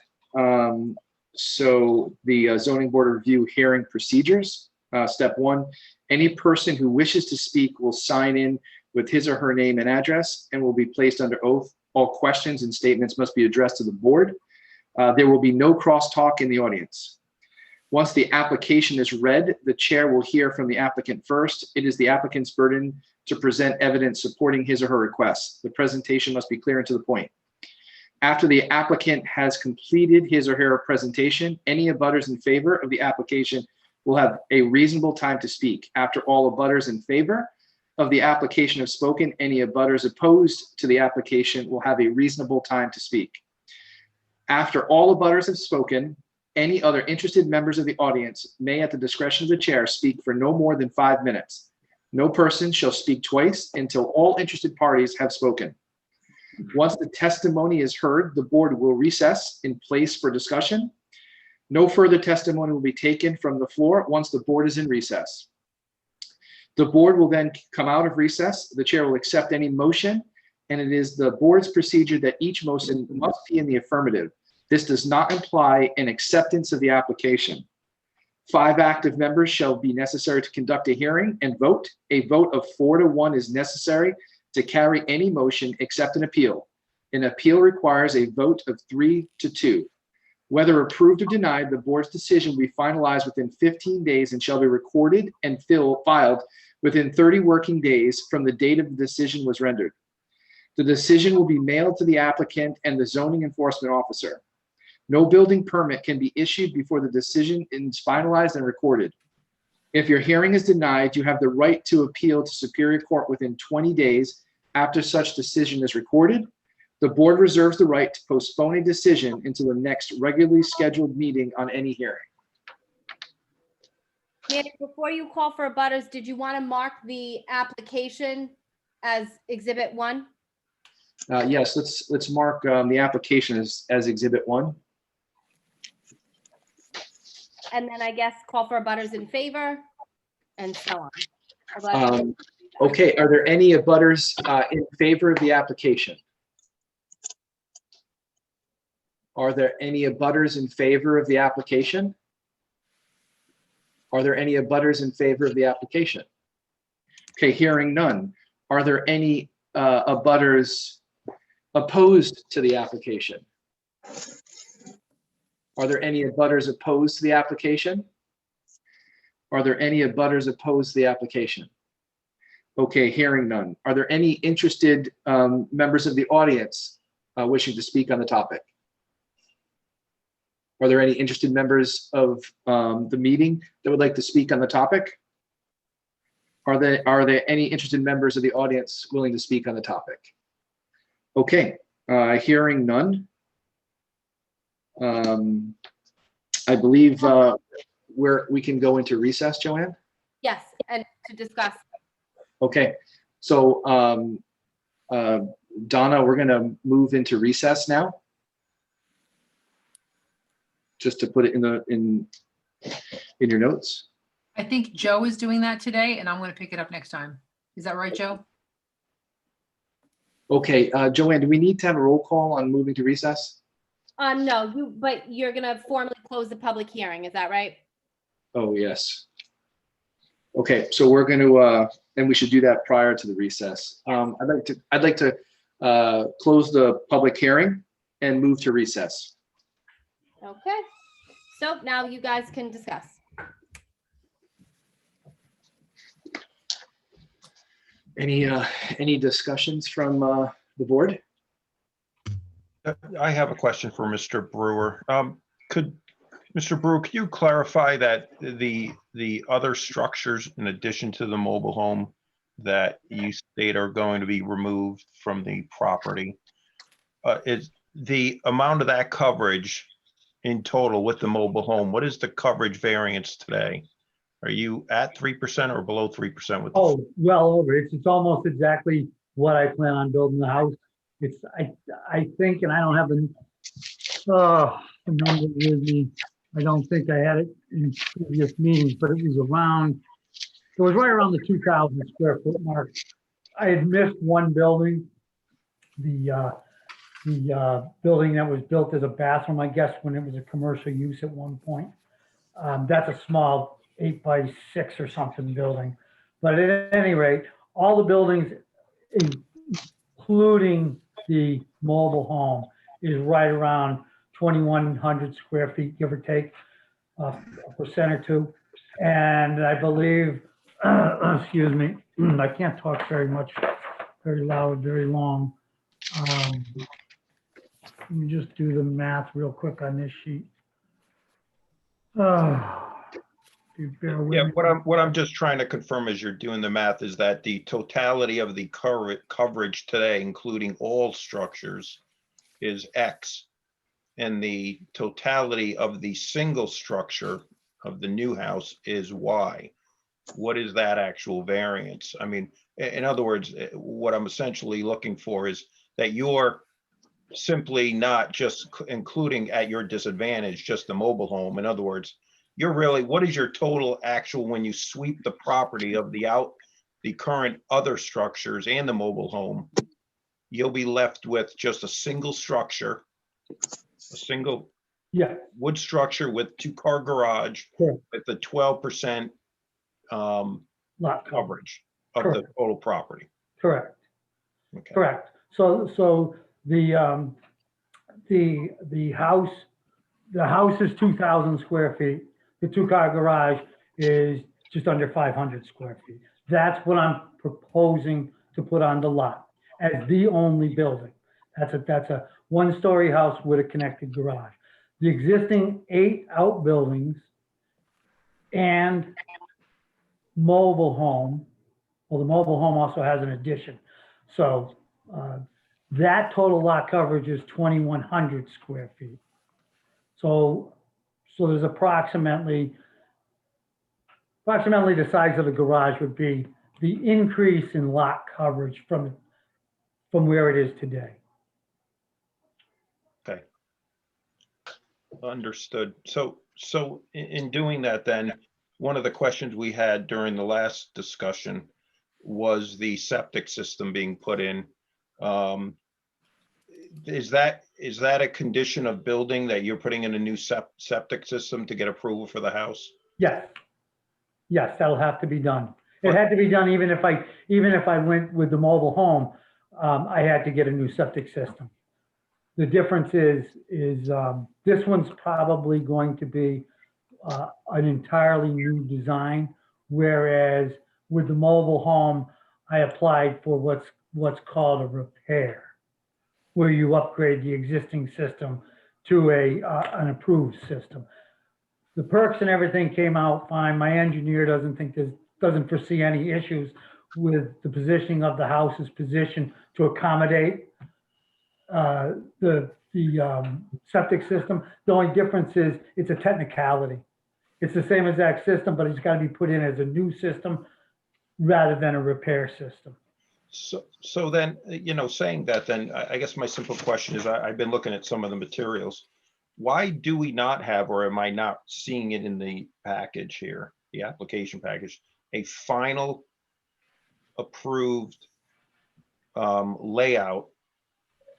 So the zoning board review hearing procedures. Step 1, any person who wishes to speak will sign in with his or her name and address and will be placed under oath. All questions and statements must be addressed to the board. There will be no crosstalk in the audience. Once the application is read, the chair will hear from the applicant first. It is the applicant's burden to present evidence supporting his or her request. The presentation must be clear and to the point. After the applicant has completed his or her presentation, any abutters in favor of the application will have a reasonable time to speak. After all abutters in favor of the application have spoken, any abutters opposed to the application will have a reasonable time to speak. After all abutters have spoken, any other interested members of the audience may, at the discretion of the chair, speak for no more than 5 minutes. No person shall speak twice until all interested parties have spoken. Once the testimony is heard, the board will recess in place for discussion. No further testimony will be taken from the floor once the board is in recess. The board will then come out of recess. The chair will accept any motion, and it is the board's procedure that each motion must be in the affirmative. This does not imply an acceptance of the application. 5 active members shall be necessary to conduct a hearing and vote. A vote of 4 to 1 is necessary to carry any motion except an appeal. An appeal requires a vote of 3 to 2. Whether approved or denied, the board's decision will be finalized within 15 days and shall be recorded and filed within 30 working days from the date of the decision was rendered. The decision will be mailed to the applicant and the zoning enforcement officer. No building permit can be issued before the decision is finalized and recorded. If your hearing is denied, you have the right to appeal to Superior Court within 20 days after such decision is recorded. The board reserves the right to postpone a decision until the next regularly scheduled meeting on any hearing. Manny, before you call for abutters, did you want to mark the application as Exhibit 1? Yes, let's mark the application as Exhibit 1. And then I guess call for abutters in favor and so on. Okay, are there any abutters in favor of the application? Are there any abutters in favor of the application? Are there any abutters in favor of the application? Okay, hearing none. Are there any abutters opposed to the application? Are there any abutters opposed to the application? Are there any abutters opposed to the application? Okay, hearing none. Are there any interested members of the audience wishing to speak on the topic? Are there any interested members of the meeting that would like to speak on the topic? Are there any interested members of the audience willing to speak on the topic? Okay, hearing none. I believe we can go into recess, Joanne? Yes, and to discuss. Okay, so Donna, we're gonna move into recess now. Just to put it in your notes. I think Joe is doing that today, and I'm going to pick it up next time. Is that right, Joe? Okay, Joanne, do we need to have a roll call on moving to recess? No, but you're gonna formally close the public hearing, is that right? Oh, yes. Okay, so we're going to, and we should do that prior to the recess. I'd like to close the public hearing and move to recess. Okay, so now you guys can discuss. Any discussions from the board? I have a question for Mr. Brewer. Mr. Brewer, could you clarify that the other structures in addition to the mobile home that you state are going to be removed from the property, the amount of that coverage in total with the mobile home, what is the coverage variance today? Are you at 3% or below 3% with? Oh, well over. It's almost exactly what I plan on building the house. It's, I think, and I don't have the number with me. I don't think I had it in previous meetings, but it was right around the 2,000 square foot mark. I had missed one building, the building that was built as a bathroom, I guess, when it was a commercial use at one point. That's a small 8x6 or something building. But at any rate, all the buildings, including the mobile home, is right around 2,100 square feet, give or take, a percent or two. And I believe, excuse me, I can't talk very much, very loud, very long. Let me just do the math real quick on this sheet. You bear with Yeah, me. what I'm just trying to confirm as you're doing the math is that the totality of the coverage today, including all structures, is X. And the totality of the single structure of the new house is Y. What is that actual variance? I mean, in other words, what I'm essentially looking for is that you're simply not just including at your disadvantage just the mobile home. In other words, you're really, what is your total actual when you sweep the property of the current other structures and the mobile home? You'll be left with just a single structure, a single Yeah, wood structure with 2-car garage Correct. with the 12% lot coverage. coverage of the Correct. total property. Correct, Okay. correct. So the house is 2,000 square feet. The 2-car garage is just under 500 square feet. That's what I'm proposing to put on the lot as the only building. That's a 1-story house with a connected garage. The existing 8 outbuildings and mobile home, well, the mobile home also has an addition. So that total lot coverage is 2,100 square feet. So there's approximately the size of the garage would be the increase in lot coverage from where it is today. Okay. Understood. So in doing that, then one of the questions we had during the last discussion was the septic system being put in. Is that a condition of building that you're putting in a new septic system to get approval for the house? Yes, that'll have to be done. It had to be done even if I went with the mobile home, I had to get a new septic system. The difference is this one's probably going to be an entirely new design, whereas with the mobile home, I applied for what's called a repair, where you upgrade the existing system to an approved system. The perks and everything came out fine. My engineer doesn't foresee any issues with the positioning of the house's position to accommodate the septic system. The only difference is it's a technicality. It's the same exact system, but it's got to be put in as a new system rather than a repair system. So then, saying that, then I guess my simple question is, I've been looking at some of the materials. Why do we not have, or am I not seeing it in the package here, the application package, a final approved layout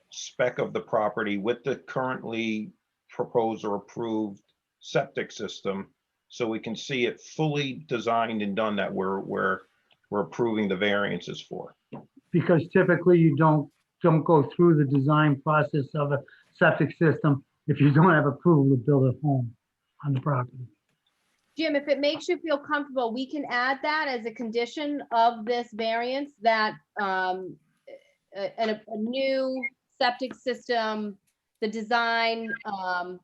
spec of the property with the currently proposed or approved septic system, so we can see it fully designed and done that we're approving the variances for? Because typically you don't go through the design process of a septic system if you don't have approval to build a home on the property. Jim, if it makes you feel comfortable, we can add that as a condition of this variance, that a new septic system, the design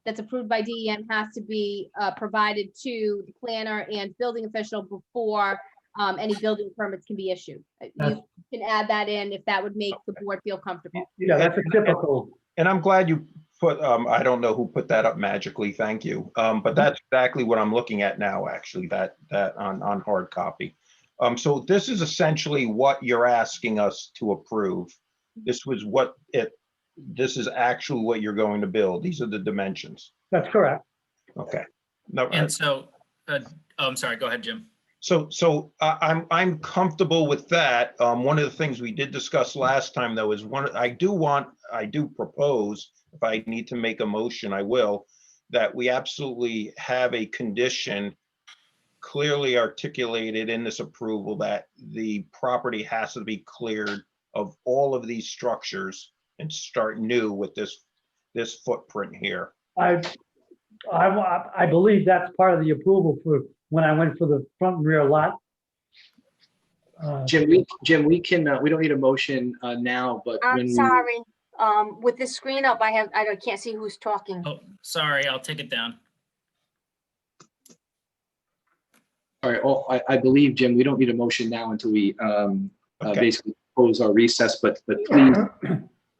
that's approved by DEM has to be provided to the planner and building official before any building permits can be issued. You can add that in if that would make the board feel comfortable. Yeah, that's a typical And I'm glad you put, I don't know who put that up magically, thank you. But that's exactly what I'm looking at now, actually, that on hard copy. So this is essentially what you're asking us to approve. This is actually what you're going to build. These are the dimensions. That's correct. Okay. No, And so, oh, I'm sorry, go ahead, Jim. So I'm comfortable with that. One of the things we did discuss last time, though, is I do propose, if I need to make a motion, I will, that we absolutely have a condition clearly articulated in this approval that the property has to be cleared of all of these structures and start new with this footprint here. I believe that's part of the approval for when I went for the front and rear lot. Jim, we can, we don't need a motion now, but when I'm we- sorry. With the screen up, I can't see who's talking. Oh, sorry, I'll take it down. All right, I believe, Jim, we don't need a motion now until we Okay. basically close our recess, but please,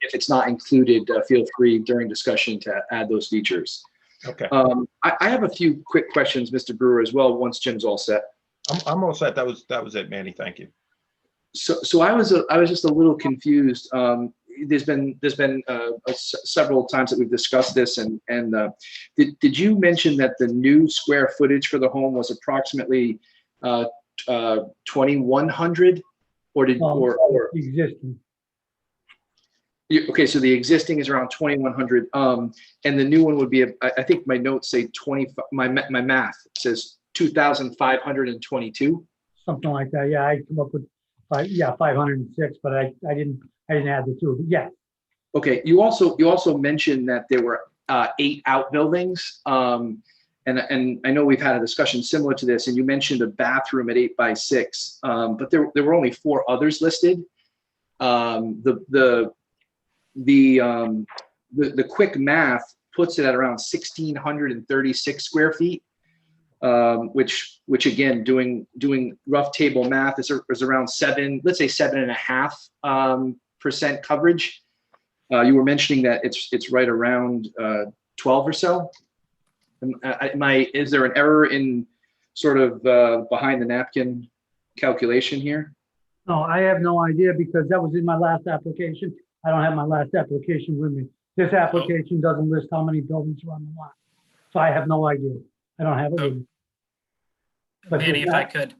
if it's not included, feel free during discussion to add those features. Okay. I have a few quick questions, Mr. Brewer, as well, once Jim's all set. I'm all set. That was it, Manny. Thank you. So I was just a little confused. There's been several times that we've discussed this, and did you mention that the new square footage for the home was approximately 2,100, or did or Existing. okay? So the existing is around 2,100, and the new one would be, I think my notes say 20. My math says 2,522. Something like that. Yeah, I come up with 506, but I didn't add the two. But yeah. Okay. You also mentioned that there were 8 outbuildings, and I know we've had a discussion similar to this, and you mentioned a bathroom at 8 by 6, but there were only 4 others listed. The quick math puts it at around 1,636 square feet, which again, doing rough table math is around 7.5% coverage. You were mentioning that it's right around 12 or so. Is there an error in sort of behind the napkin calculation here? No, I have no idea because that was in my last application. I don't have my last application with me. This application doesn't list how many buildings are on the lot. So I have no idea. I don't have it with me. But Manny, if I could.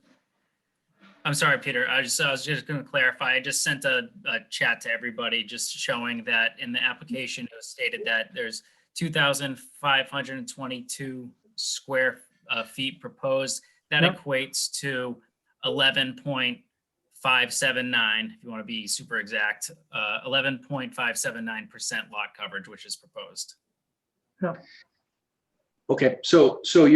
I'm sorry, Peter. I was just going to clarify. I just sent a chat to everybody just showing that in the application, it was stated that there's 2,522 square feet proposed. That equates to 11.579, if you want to be super exact, 11.579% lot coverage, which is proposed. Yeah. Okay, so do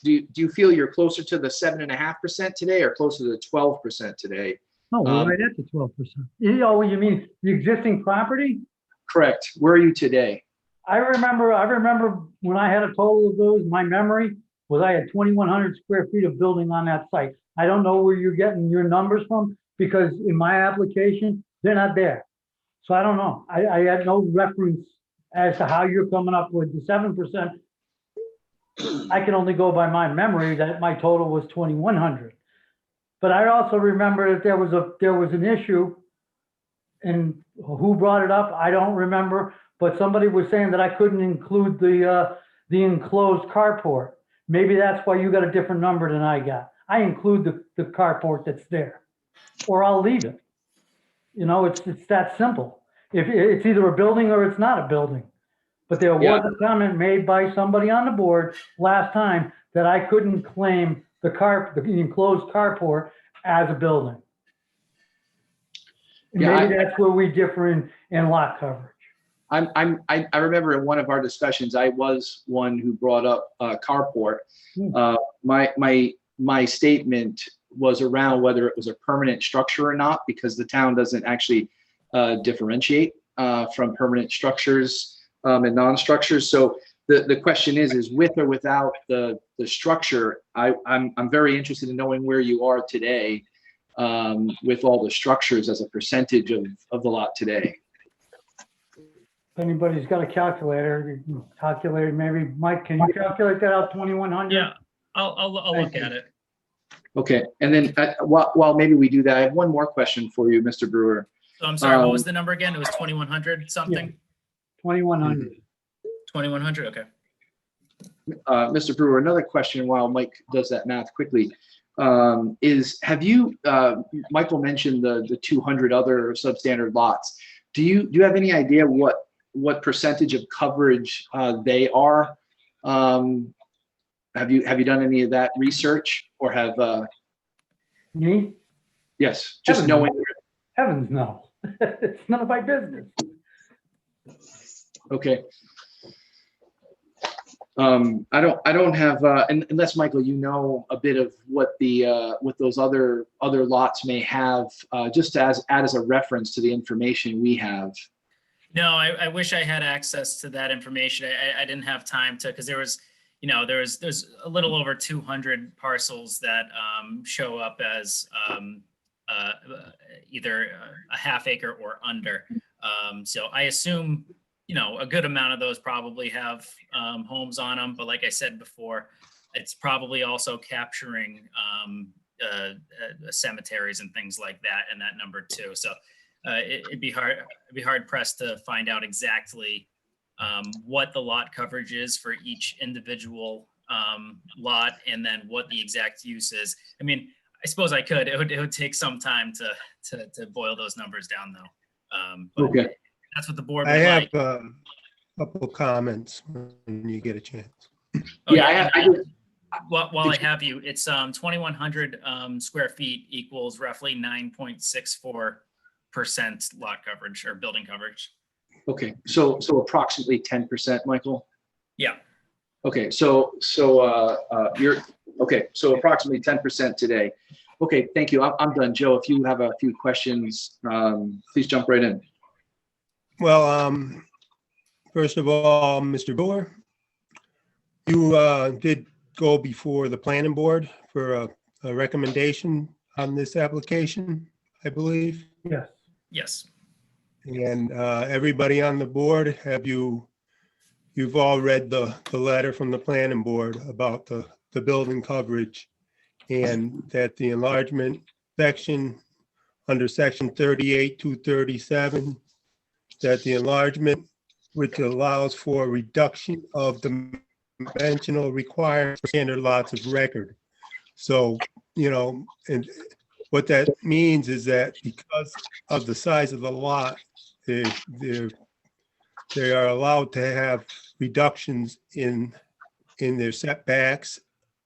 you feel you're closer to the 7.5% today, or closer to the 12% today? No, we're right at the 12%. You mean the existing property? Correct. Where are you today? I remember when I had a total of those, my memory was I had 2,100 square feet of building on that site. I don't know where you're getting your numbers from because in my application, they're not there. So I don't know. I had no reference as to how you're coming up with the 7%. I can only go by my memory that my total was 2,100. But I also remember that there was an issue, and who brought it up, I don't remember, but somebody was saying that I couldn't include the enclosed carport. Maybe that's why you got a different number than I got. I include the carport that's there, or I'll leave it. You know, it's that simple. If it's either a building or it's not a building. But there was a comment made by somebody on the board last time that I couldn't claim the enclosed carport as a building. And maybe that's where we differ in lot coverage. I remember in one of our discussions, I was one who brought up carport. My statement was around whether it was a permanent structure or not, because the town doesn't actually differentiate from permanent structures and non-structures. So the question is with or without the structure. I'm very interested in knowing where you are today with all the structures as a percentage of the lot today. If anybody's got a calculator, you can calculate, maybe, Mike, can you calculate that out 2,100? Yeah, I'll look at it. Okay, and then while maybe we do that, I have one more question for you, Mr. Brewer. So I'm sorry, what was the number again? It was 2,100 something? 2,100. 2,100, okay. Mr. Brewer, another question while Mike does that math quickly, is have you, Michael mentioned the 200 other substandard lots. Do you have any idea what percentage of coverage they are? Have you done any of that research, or have? Me? Yes, just Heavens, knowing. Heavens, no. It's none of my business. Okay. I don't have, unless Michael, you know a bit of what what those other lots may have, just as a reference to the information we have. No, I wish I had access to that information. I didn't have time to, because there's a little over 200 parcels that show up as either a half acre or under. So I assume, a good amount of those probably have homes on them. But like I said before, it's probably also capturing cemeteries and things like that in that number too. So it'd be hard pressed to find out exactly what the lot coverage is for each individual lot, and then what the exact use is. I mean, I suppose I could. It would take some time to boil those numbers down, though. But Okay. that's what the board I would have like. a couple of comments when you get a chance. Oh, Yeah, while I have you, it's 2,100 square feet equals roughly 9.64% lot coverage or building coverage. Okay, so approximately 10%, Michael? Yeah. Okay, so approximately 10% today. Okay, thank you. I'm done. Joe, if you have a few questions, please jump right in. Well, first of all, Mr. Brewer, you did go before the planning board for a recommendation on this application, I believe. Yes. Yes. And everybody on the board, you've all read the letter from the planning board about the building coverage, and that the enlargement section under section 38-237, that the enlargement, which allows for reduction of dimensional requirements for standard lots of record. So, and what that means is that because of the size of the lot, they are allowed to have reductions in their setbacks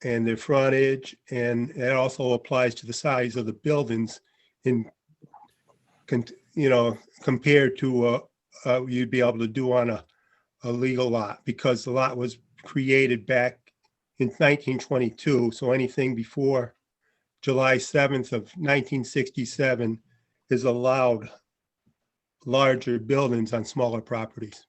and their frontage, and it also applies to the size of the buildings compared to you'd be able to do on a legal lot, because the lot was created back in 1922. So anything before July 7th of 1967 is allowed larger buildings on smaller properties.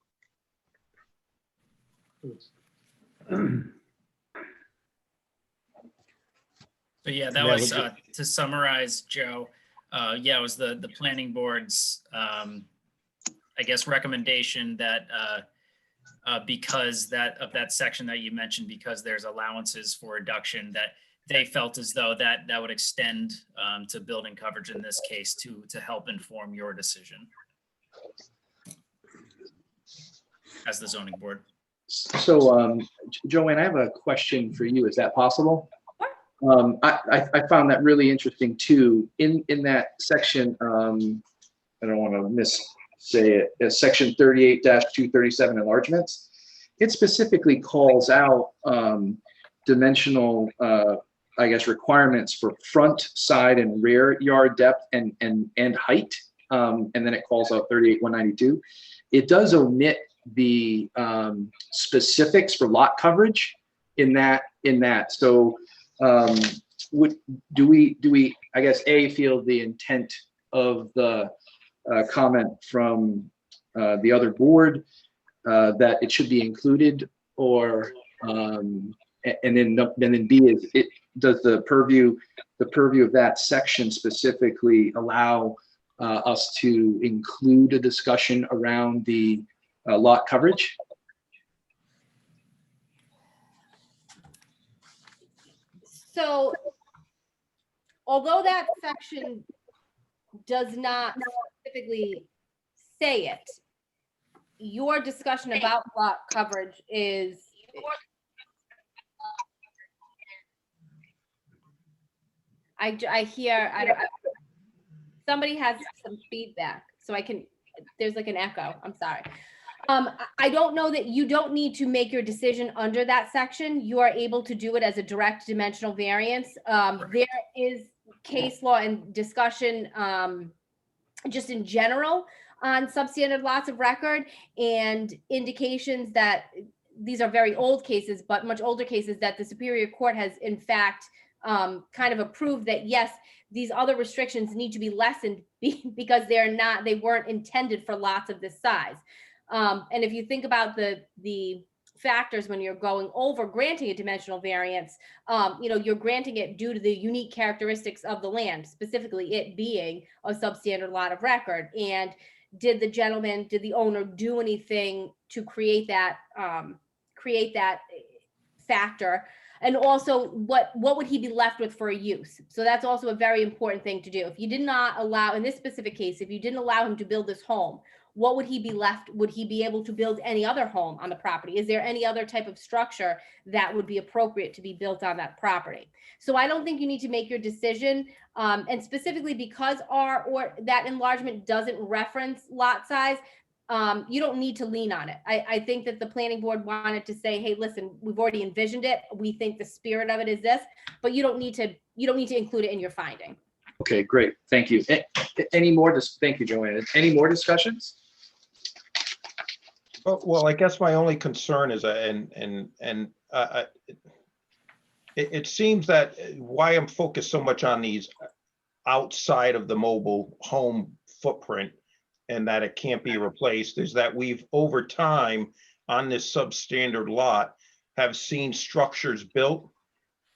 So yeah, that That was was to summarize, Joe. Yeah, it was the planning board's, I guess, recommendation that because of that section that you mentioned, because there's allowances for reduction, that they felt as though that would extend to building coverage in this case to help inform your decision as the zoning board. So, Joanne, I have a question for you. Is that possible? I found that really interesting too. In that section, I don't want to missay it, section 38-237 enlargements, it specifically calls out dimensional, I guess, requirements for front, side, and rear yard depth and height. And then it calls out 38-192. It does omit the specifics for lot coverage in that. So do we I guess feel the intent of the comment from the other board that it should be included, or and then B is does the purview of that section specifically allow us to include a discussion around the lot coverage? So although that section does not specifically say it, your discussion about lot coverage is. I hear, somebody has some feedback, so there's like an echo, I'm sorry. I don't know that you don't need to make your decision under that section. You are able to do it as a direct dimensional variance. There is case law and discussion, just in general on substandard lots of record and indications that these are very old cases, but much older cases that the Superior Court has in fact kind of approved that yes, these other restrictions need to be lessened because they weren't intended for lots of this size. And if you think about the factors when you're going over granting a dimensional variance, you're granting it due to the unique characteristics of the land, specifically it being a substandard lot of record. And did the owner do anything to create that factor? And also what would he be left with for a use? So that's also a very important thing to do. If you did not allow, in this specific case, if you didn't allow him to build this home, what would he be left? Would he be able to build any other home on the property? Is there any other type of structure that would be appropriate to be built on that property? So I don't think you need to make your decision. And specifically because that enlargement doesn't reference lot size, you don't need to lean on it. I think that the planning board wanted to say, hey, listen, we've already envisioned it. We think the spirit of it is this, but you don't need to include it in your finding. Okay, great. Thank you. Any more? Thank you, Joanna. Any more discussions? Well, I guess my only concern is, it seems that why I'm focused so much on these outside of the mobile home footprint and that it can't be replaced is that we've over time on this substandard lot have seen structures built,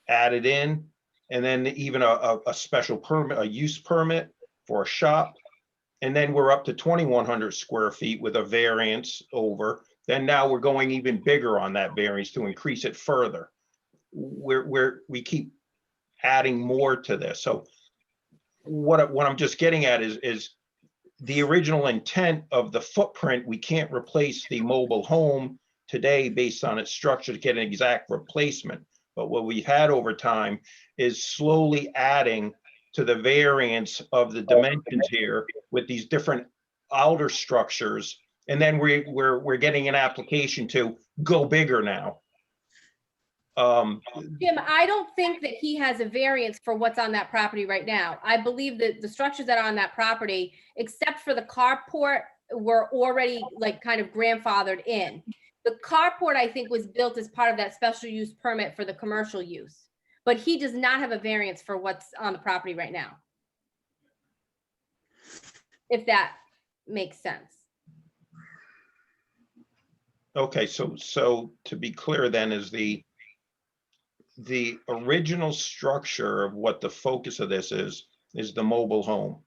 added in, and then even a special permit, a use permit for a shop. And then we're up to 2,100 square feet with a variance over. Then now we're going even bigger on that variance to increase it further. We keep adding more to this. So what I'm just getting at is the original intent of the footprint. We can't replace the mobile home today based on its structure to get an exact replacement. But what we've had over time is slowly adding to the variance of the dimensions here with these different outer structures. And then we're getting an application to go bigger now. Jim, I don't think that he has a variance for what's on that property right now. I believe that the structures that are on that property, except for the carport, were already like kind of grandfathered in. The carport, I think, was built as part of that special use permit for the commercial use, but he does not have a variance for what's on the property right now. If that makes sense. Okay, so to be clear then, is the original structure of what the focus of this is the mobile home.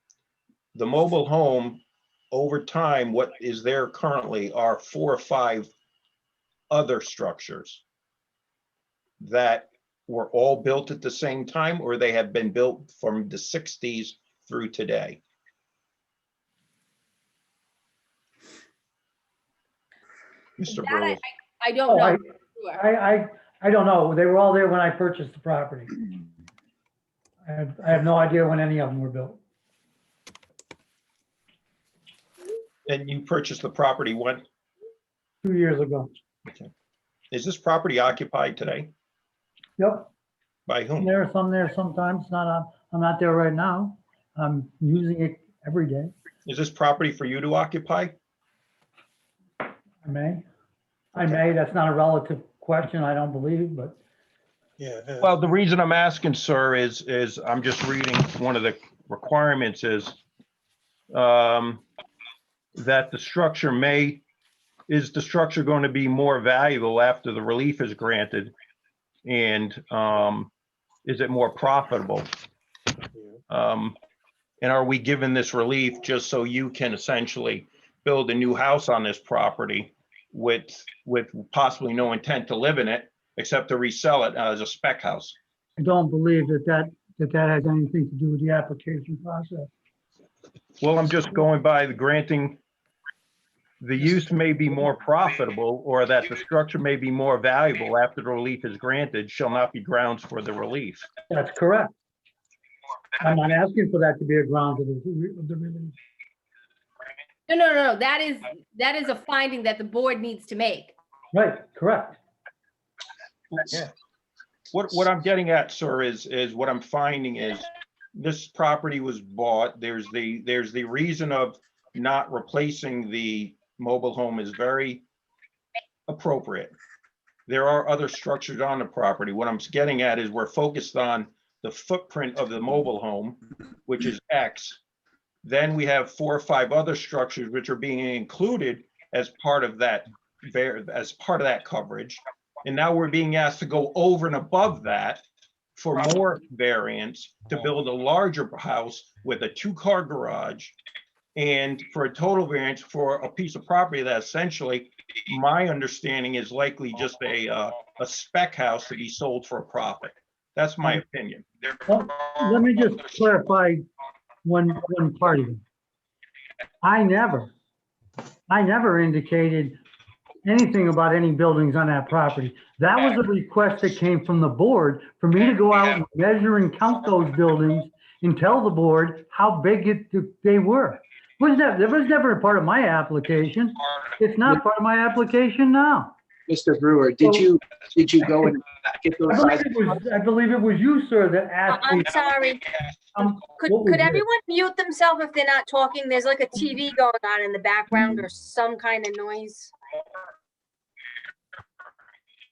The mobile home, over time, what is there currently are 4 or 5 other structures that were all built at the same time, or they have been built from the 60s through today. Mr. Brewer. I don't know. I don't know. They were all there when I purchased the property. I have no idea when any of them were built. And you purchased the property when? 2 years ago. Okay. Is this property occupied today? Yep. By whom? There's some there sometimes. I'm not there right now. I'm using it every day. Is this property for you to occupy? I may. That's not a relative question, I don't believe, but. Yeah. Well, the reason I'm asking, sir, is I'm just reading one of the requirements is that the structure is the structure going to be more valuable after the relief is granted? And is it more profitable? And are we given this relief just so you can essentially build a new house on this property with possibly no intent to live in it, except to resell it as a spec house. I don't believe that has anything to do with the application process. Well, I'm just going by the granting. The use may be more profitable, or that the structure may be more valuable after the relief is granted shall not be grounds for the relief. That's correct. I'm not asking for that to be a ground of the release. No. That is a finding that the board needs to make. Right, correct. Yeah. What I'm getting at, sir, is what I'm finding is this property was bought. There's the reason of not replacing the mobile home is very appropriate. There are other structures on the property. What I'm getting at is we're focused on the footprint of the mobile home, which is X. Then we have 4 or 5 other structures which are being included as part of that coverage. And now we're being asked to go over and above that for more variance to build a larger house with a 2-car garage, and for a total variance for a piece of property that essentially, my understanding is likely just a spec house to be sold for a profit. That's my opinion. Well, let me just clarify one part of it. I never indicated anything about any buildings on that property. That was a request that came from the board for me to go out and measure and count those buildings and tell the board how big they were. That was never a part of my application. It's not part of my application now. Mr. Brewer, did you go and get those sizes? I believe it was you, sir, that asked me. I'm sorry. What was Could it? everyone mute themselves if they're not talking? There's like a TV going on in the background or some kind of noise.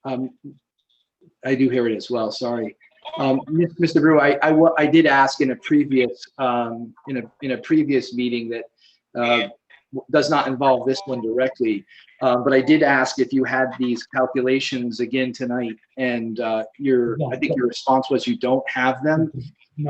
I do hear it as well, sorry. Mr. Brewer, I did ask in a previous meeting that does not involve this one directly, but I did ask if you had these calculations again tonight, and I think your response was you don't have them.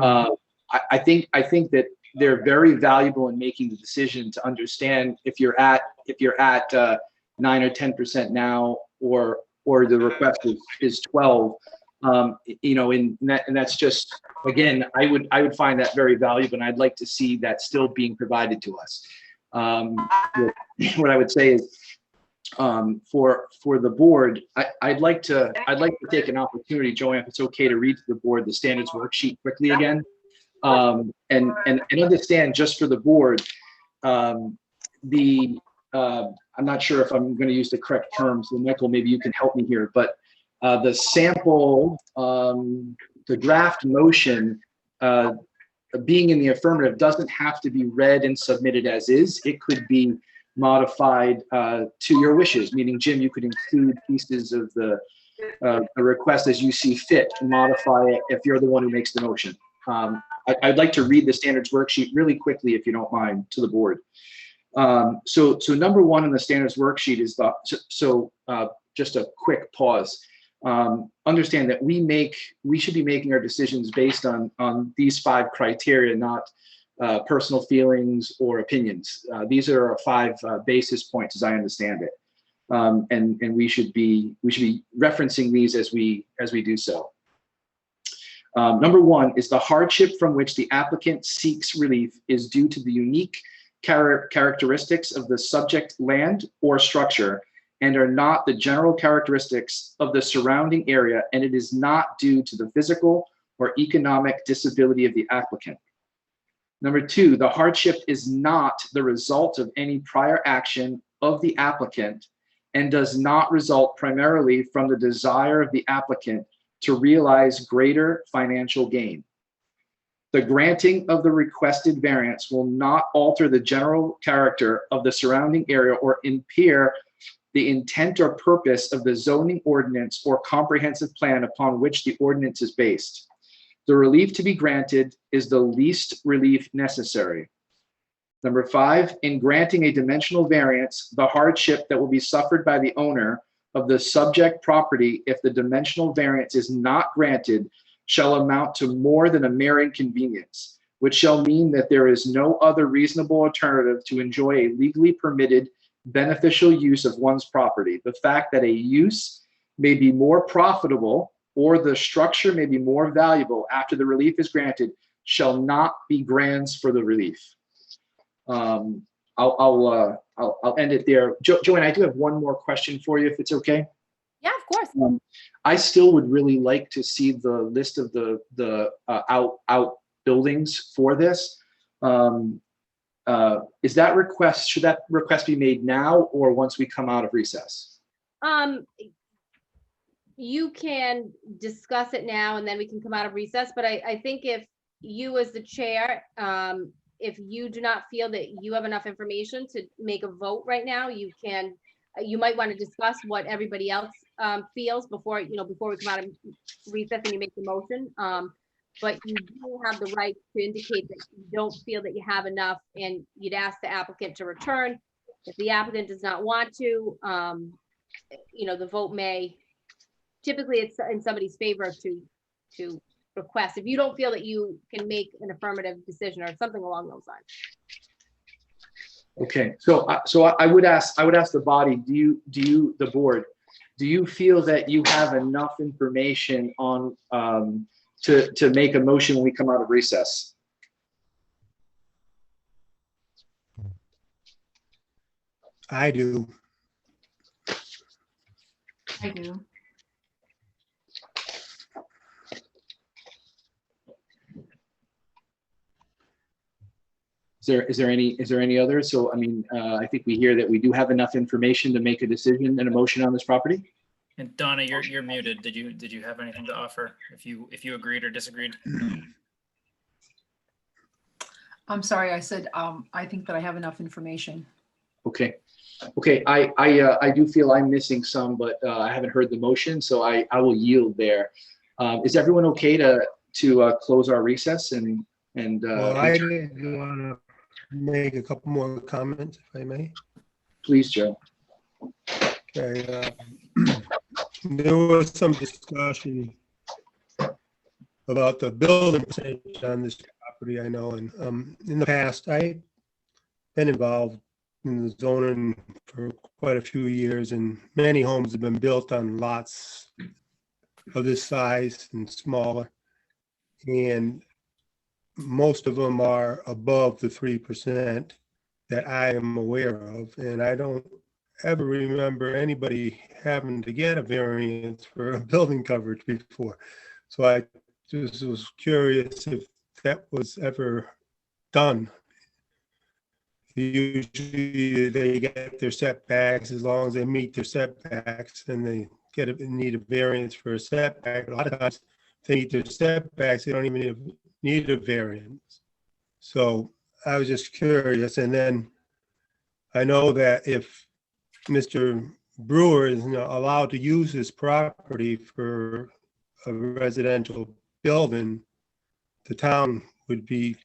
I think that they're very valuable in making the decision to understand if you're at 9 or 10% now, or the request is 12. And that's just, again, I would find that very valuable, and I'd like to see that still being provided to us. What I would say is, for the board, I'd like to take an opportunity, Joanne, if it's okay, to read to the board the standards worksheet quickly again, and understand, just for the board, I'm not sure if I'm going to use the correct terms, so Michael, maybe you can help me here, but the sample, the draft motion, being in the affirmative, doesn't have to be read and submitted as is. It could be modified to your wishes, meaning, Jim, you could include pieces of the request as you see fit, and modify it if you're the one who makes the motion. I'd like to read the standards worksheet really quickly, if you don't mind, to the board. So number 1 in the standards worksheet is just a quick pause. Understand that we should be making our decisions based on these 5 criteria, not personal feelings or opinions. These are our 5 basis points, as I understand it, and we should be referencing these as we do so. Number 1 is the hardship from which the applicant seeks relief is due to the unique characteristics of the subject land or structure, and are not the general characteristics of the surrounding area, and it is not due to the physical or economic disability of the applicant. Number 2, the hardship is not the result of any prior action of the applicant, and does not result primarily from the desire of the applicant to realize greater financial gain. The granting of the requested variance will not alter the general character of the surrounding area or impair the intent or purpose of the zoning ordinance or comprehensive plan upon which the ordinance is based. The relief to be granted is the least relief necessary. Number 5, in granting a dimensional variance, the hardship that will be suffered by the owner of the subject property if the dimensional variance is not granted shall amount to more than a mere inconvenience, which shall mean that there is no other reasonable alternative to enjoy a legally permitted beneficial use of one's property. The fact that a use may be more profitable or the structure may be more valuable after the relief is granted shall not be grounds for the relief. I'll end it there. Joanne, I do have one more question for you, if it's okay. Yeah, of course. I still would really like to see the list of the outbuildings for this. Is that request, should that request be made now or once we come out of recess? You can discuss it now and then we can come out of recess, but I think if you as the chair, if you do not feel that you have enough information to make a vote right now, you might want to discuss what everybody else feels before we come out of recess and you make the motion. But you do have the right to indicate that you don't feel that you have enough and you'd ask the applicant to return. If the applicant does not want to, the vote may, typically it's in somebody's favor to request. If you don't feel that you can make an affirmative decision or something along those lines. Okay, so I would ask the body, the board, do you feel that you have enough information on to make a motion when we come out of recess? I do. I do. Is there any other? So, I mean, I think we hear that we do have enough information to make a decision and a motion on this property. And Donna, you're muted. Did you have anything to offer if you agreed or disagreed? I'm sorry, I said, I think that I have enough information. Okay. I do feel I'm missing some, but I haven't heard the motion, so I will yield there. Is everyone okay to close our recess and Well, I did want to make a couple more comments, if I may. please, Joe. Okay. There was some discussion about the building percentage on this property, I know, and in the past, I've been involved in the zoning for quite a few years, and many homes have been built on lots of this size and smaller, and most of them are above the 3% that I am aware of, and I don't ever remember anybody having to get a variance for a building coverage before. So I just was curious if that was ever done. Usually they get their setbacks as long as they meet their setbacks, and they need a variance for a setback. A lot of times they meet their setbacks, they don't even need a variance. So I was just curious. And then I know that if Mr. Brewer is allowed to use his property for a residential building, the town would be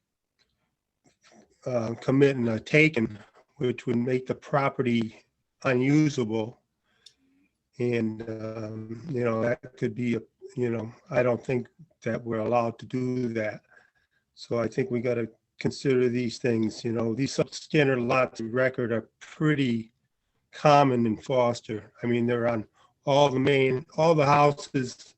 committing a taking, which would make the property unusable. And, that could be, I don't think that we're allowed to do that. So I think we got to consider these things. These substandard lots of record are pretty common in Foster. I mean, they're on all the houses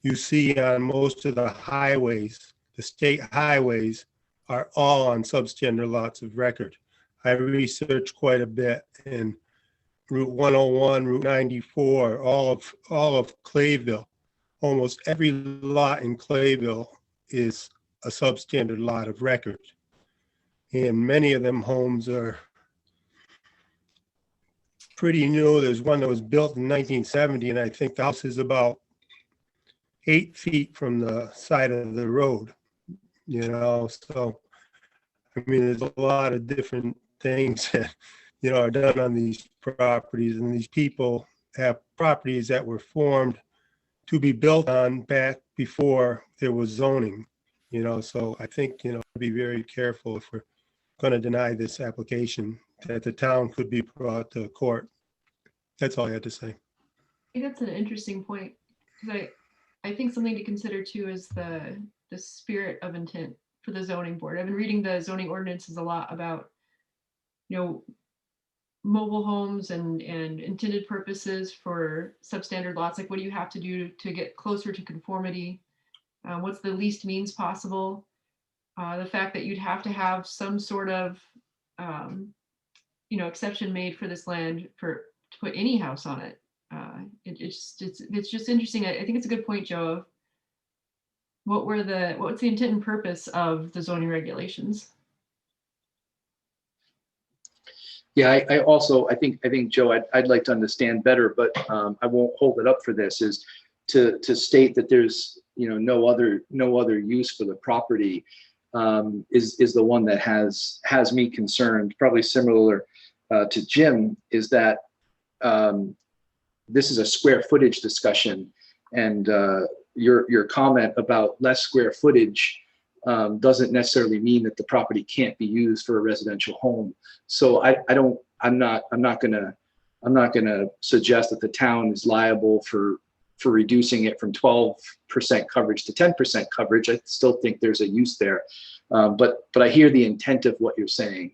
you see on most of the highways, the state highways, are all on substandard lots of record. I researched quite a bit, and Route 101, Route 94, all of Clayville, almost every lot in Clayville is a substandard lot of record. And many of them homes are pretty new. There's one that was built in 1970, and I think the house is about 8 feet from the side of the road, so I mean, there's a lot of different things that, are done on these properties, and these people have properties that were formed to be built on back before there was zoning, so I think, be very careful if we're going to deny this application, that the town could be brought to court. That's all I had to say. I think that's an interesting point, because I think something to consider too is the spirit of intent for the zoning board. I've been reading the zoning ordinances a lot about, mobile homes and intended purposes for substandard lots? Like, what do you have to do to get closer to conformity? What's the least means possible? The fact that you'd have to have some sort of, exception made for this land to put any house on it. It's just interesting. I think it's a good point, Joe, of what's the intent and purpose of the zoning regulations? Yeah, I think, Joe, I'd like to understand better, but I won't hold it up for this, is to state that there's, no other use for the property is the one that has me concerned. Probably similar to Jim, is that this is a square footage discussion, and your comment about less square footage doesn't necessarily mean that the property can't be used for a residential home. So I'm not gonna suggest that the town is liable for reducing it from 12% coverage to 10% coverage. I still think there's a use there, but I hear the intent of what you're saying.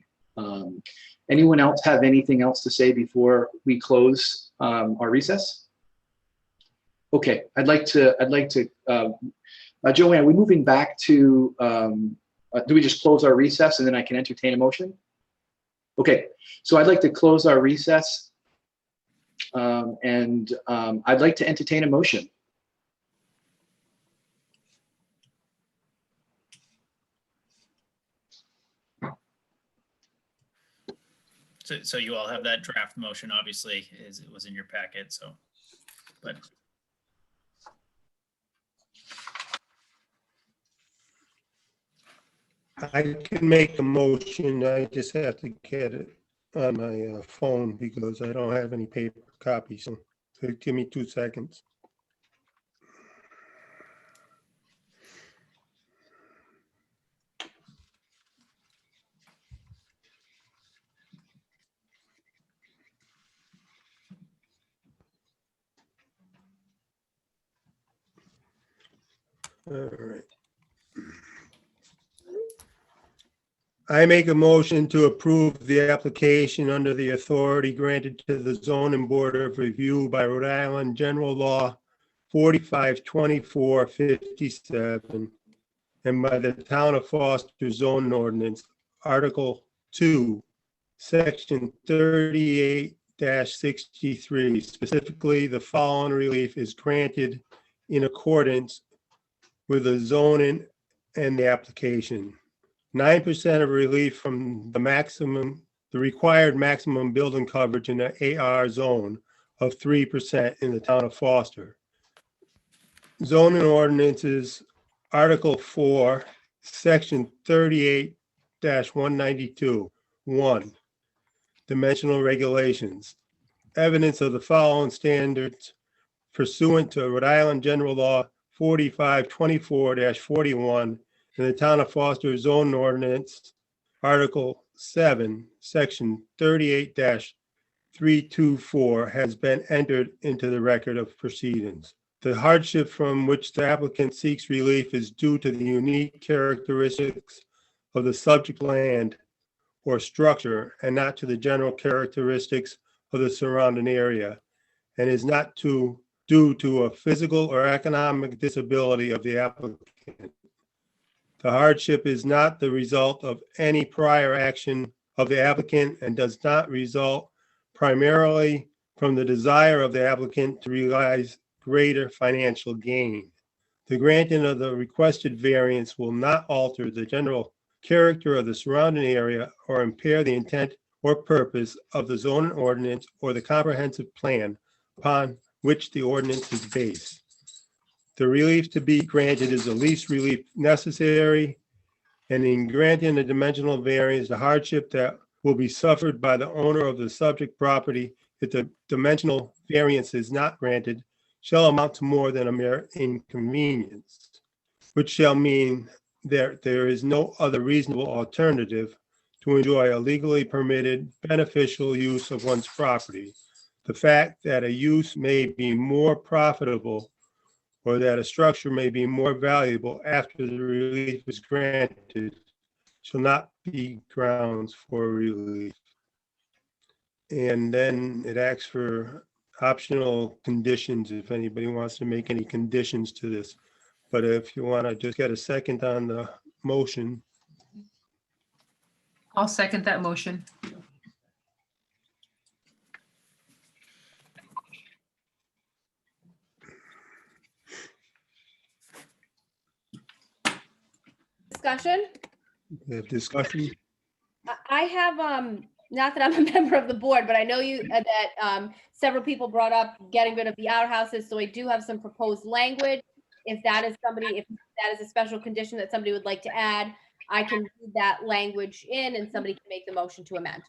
Anyone else have anything else to say before we close our recess? Okay, I'd like to. Joanne, are we moving back to, do we just close our recess and then I can entertain a motion? Okay, so I'd like to close our recess and I'd like to entertain a motion. So you all have that draft motion, obviously, it was in your packet, so, but. I can make a motion. I just have to get it on my phone because I don't have any paper copies. So give me 2 seconds. All right. I make a motion to approve the application under the authority granted to the Zoning Board of Review by Rhode Island General Law 452457 and by the Town of Foster Zoning Ordinance, Article 2, Section 38-63. Specifically, the following relief is granted in accordance with the zoning and the application. 9% of relief from the required maximum building coverage in the AR zone of 3% in the town of Foster. Zoning ordinances, Article 4, Section 38-192, 1. Dimensional regulations. Evidence of the following standards pursuant to Rhode Island General Law 4524-41 in the Town of Foster Zone Ordinance, Article 7, Section 38-324 has been entered into the record of proceedings. The hardship from which the applicant seeks relief is due to the unique characteristics of the subject land or structure and not to the general characteristics of the surrounding area, and is not due to a physical or economic disability of the applicant. The hardship is not the result of any prior action of the applicant and does not result primarily from the desire of the applicant to realize greater financial gain. The granting of the requested variance will not alter the general character of the surrounding area or impair the intent or purpose of the zoning ordinance or the comprehensive plan upon which the ordinance is based. The relief to be granted is the least relief necessary, and in granting a dimensional variance, the hardship that will be suffered by the owner of the subject property if the dimensional variance is not granted shall amount to more than a mere inconvenience, which shall mean that there is no other reasonable alternative to enjoy a legally permitted beneficial use of one's property. The fact that a use may be more profitable or that a structure may be more valuable after the relief is granted shall not be grounds for relief. And then it asks for optional conditions if anybody wants to make any conditions to this. But if you want to just get a second on the motion, I'll second that motion. Discussion? we have discussion. I have, not that I'm a member of the board, but I know several people brought up getting rid of the outhouses, so I do have some proposed language. If that is a special condition that somebody would like to add, I can read that language in and somebody can make the motion to amend.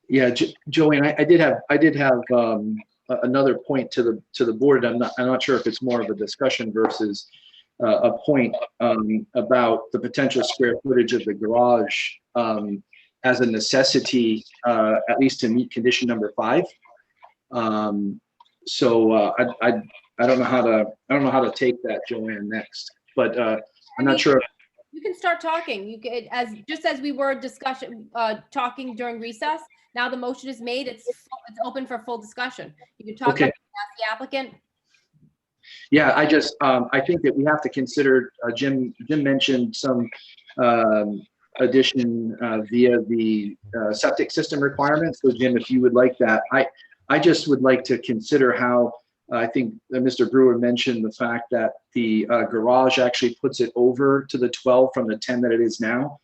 Yeah, Joanne, I did have another point to the board. I'm not sure if it's more of a discussion versus a point about the potential square footage of the garage as a necessity, at least to meet condition number 5. So I don't know how to take that, Joanne, next, but I'm not sure. You can start talking. You could, just as we were talking during recess. Now the motion is made. It's open for full discussion. You can talk. Okay. Ask the applicant. Yeah, I think that we have to consider. Jim mentioned some addition via the septic system requirements. So Jim, if you would like that, I just would like to consider how. I think Mr. Brewer mentioned the fact that the garage actually puts it over to the 12 from the 10 that it is now.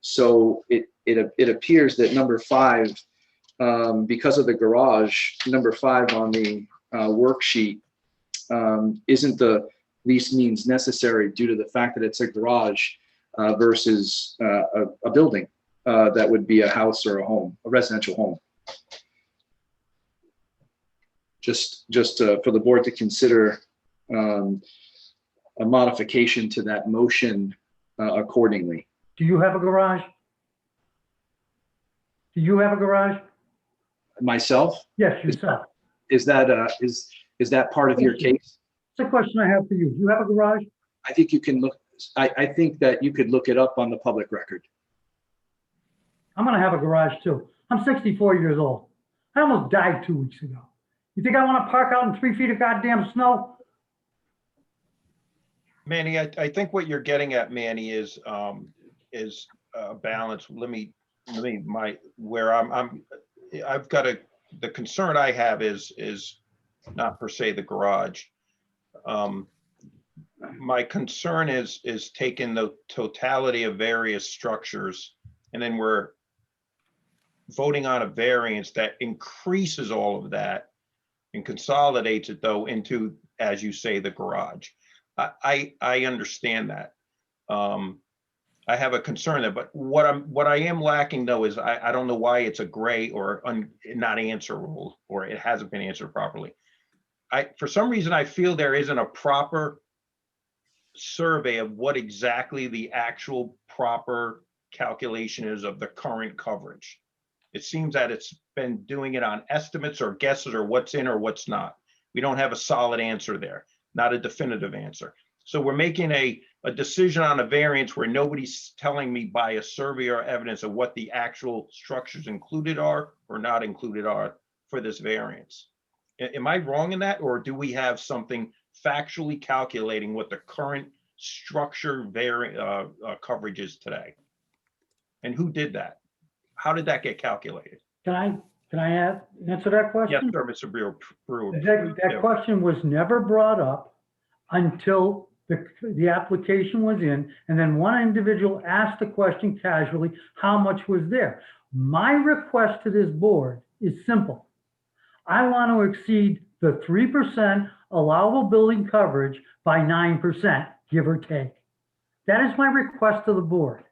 So it appears that number 5, because of the garage, number 5 on the worksheet isn't the least means necessary due to the fact that it's a garage versus a building that would be a house or a residential home. Just for the board to consider a modification to that motion accordingly. Do you have a garage? Do you have a garage? Myself? Yes, yourself. Is that part of your case? It's a question I have for you. Do you have a garage? I think you can look. I think that you could look it up on the public record. I'm gonna have a garage too. I'm 64 years old. I almost died 2 weeks ago. You think I want to park out in 3 feet of goddamn snow? Manny, I think what you're getting at, Manny, is balance. I've got the concern I have is not per se the garage. My concern is taking the totality of various structures, and then we're voting on a variance that increases all of that and consolidates it though into, as you say, the garage. I understand that. I have a concern there, but what I am lacking though is I don't know why it's a gray or not answerable, or it hasn't been answered properly. For some reason, I feel there isn't a proper survey of what exactly the actual proper calculation is of the current coverage. It seems that it's been doing it on estimates or guesses or what's in or what's not. We don't have a solid answer there, not a definitive answer. So we're making a decision on a variance where nobody's telling me by a survey or evidence of what the actual structures included are or not included are for this variance. Am I wrong in that, or do we have something factually calculating what the current structure coverage is today? And who did that? How did that get calculated? Can I answer that question? Yes, sir, Mr. Brewer. That question was never brought up until the application was in, and then one individual asked the question casually, how much was there? My request to this board is simple. I want to exceed the 3% allowable building coverage by 9%, give or take. That is my request to the board.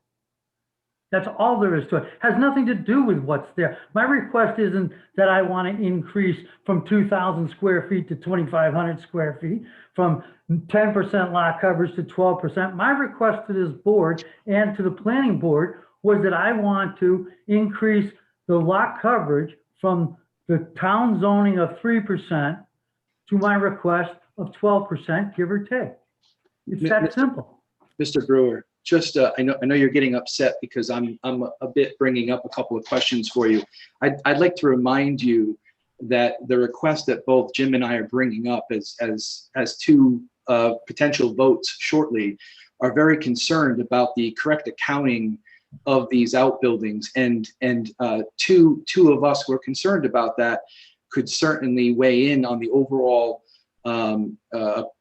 That's all there is to it. Has nothing to do with what's there. My request isn't that I want to increase from 2,000 square feet to 2,500 square feet, from 10% lot coverage to 12%. My request to this board and to the planning board was that I want to increase the lot coverage from the town zoning of 3% to my request of 12%, give or take. It's that simple. Mr. Brewer, I know you're getting upset because I'm a bit bringing up a couple of questions for you. I'd like to remind you that the request that both Jim and I are bringing up as two potential votes shortly are very concerned about the correct accounting of these outbuildings, and two of us who are concerned about that could certainly weigh in on the overall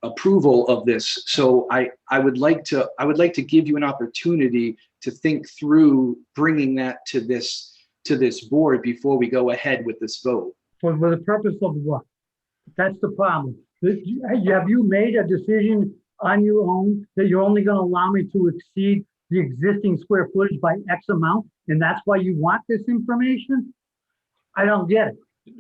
approval of this. So I would like to give you an opportunity to think through bringing that to this board before we go ahead with this vote. For the purpose of what? That's the problem. Have you made a decision on your own that you're only going to allow me to exceed the existing square footage by X amount, and that's why you want this information? I don't get it.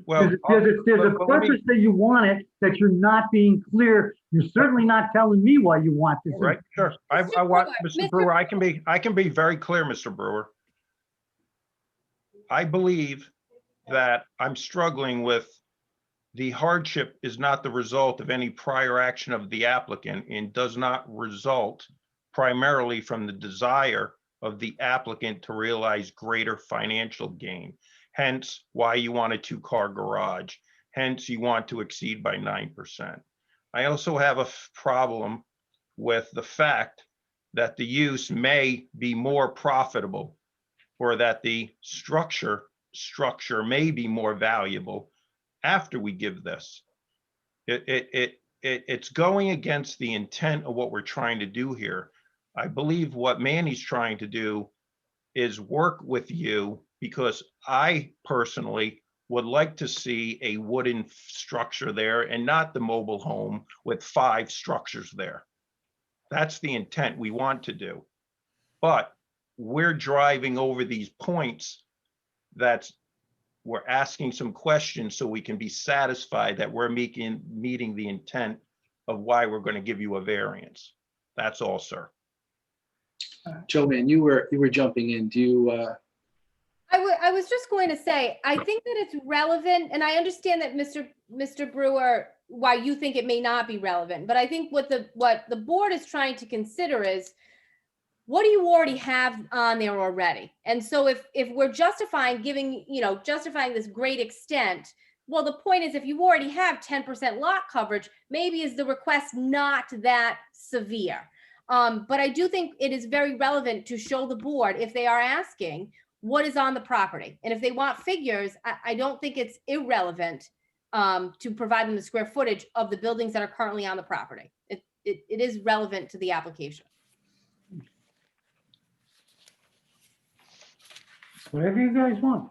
Well, There's a purpose that you want it, that you're not being clear. You're certainly not telling me why you want this. right, sure. I want, Mr. Brewer, I can be very clear, Mr. Brewer. I believe that I'm struggling with the hardship is not the result of any prior action of the applicant and does not result primarily from the desire of the applicant to realize greater financial gain. Hence why you want a 2-car garage. Hence you want to exceed by 9%. I also have a problem with the fact that the use may be more profitable, or that the structure may be more valuable after we give this. It's going against the intent of what we're trying to do here. I believe what Manny's trying to do is work with you, because I personally would like to see a wooden structure there and not the mobile home with 5 structures there. That's the intent we want to do. But we're driving over these points we're asking some questions so we can be satisfied that we're meeting the intent of why we're going to give you a variance. That's all, sir. Joanne, you were jumping in. Do you? I was just going to say, I think that it's relevant, and I understand that Mr. Brewer, why you think it may not be relevant, but I think what the board is trying to consider is, what do you already have on there already? And so if we're justifying justifying this great extent, well, the point is, if you already have 10% lot coverage, maybe is the request not that severe. But I do think it is very relevant to show the board, if they are asking, what is on the property. And if they want figures, I don't think it's irrelevant to provide them the square footage of the buildings that are currently on the property. It is relevant to the application. Whatever you guys want.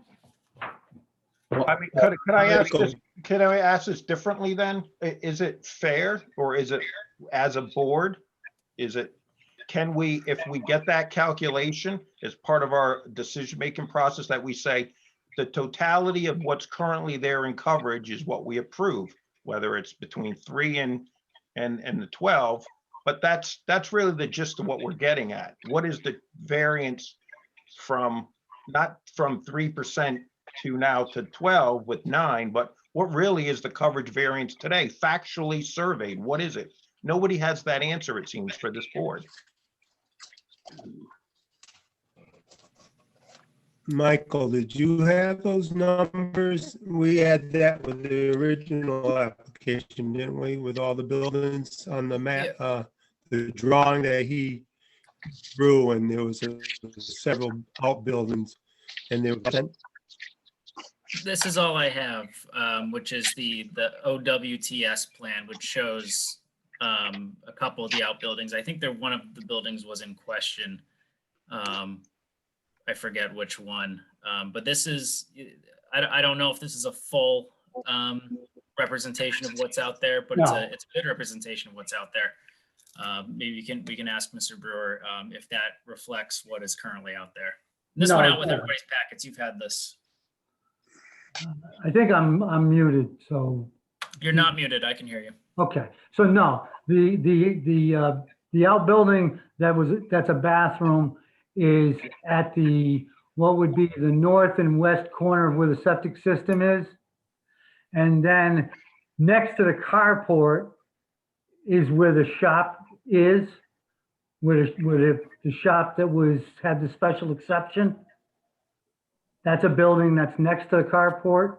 I mean, could I ask this? Can I ask this differently then? Is it fair, or is it, as a board, can we, if we get that calculation as part of our decision-making process, that we say the totality of what's currently there in coverage is what we approve, whether it's between 3 and the 12, but that's really the gist of what we're getting at. What is the variance from, not from 3% to now to 12 with 9, but what really is the coverage variance today, factually surveyed? What is it? Nobody has that answer, it seems, for this board. Michael, did you have those numbers? We had that with the original application, didn't we, with all the buildings on the map, the drawing that he drew, and there was several outbuildings, and there was. This is all I have, which is the OWTS plan, which shows a couple of the outbuildings. I think one of the buildings was in question. I forget which one, but this is, I don't know if this is a full representation of what's out there, but No. it's a good representation of what's out there. Maybe we can ask Mr. Brewer if that reflects what is currently out there. This No, went it out with doesn't. everybody's packets. You've had this. I think I'm muted, so, You're not muted. I can hear you. okay. So no, the outbuilding that's a bathroom is at what would be the north and west corner of where the septic system is. And then next to the carport is where the shop is. the shop that had the special exception. That's a building that's next to the carport.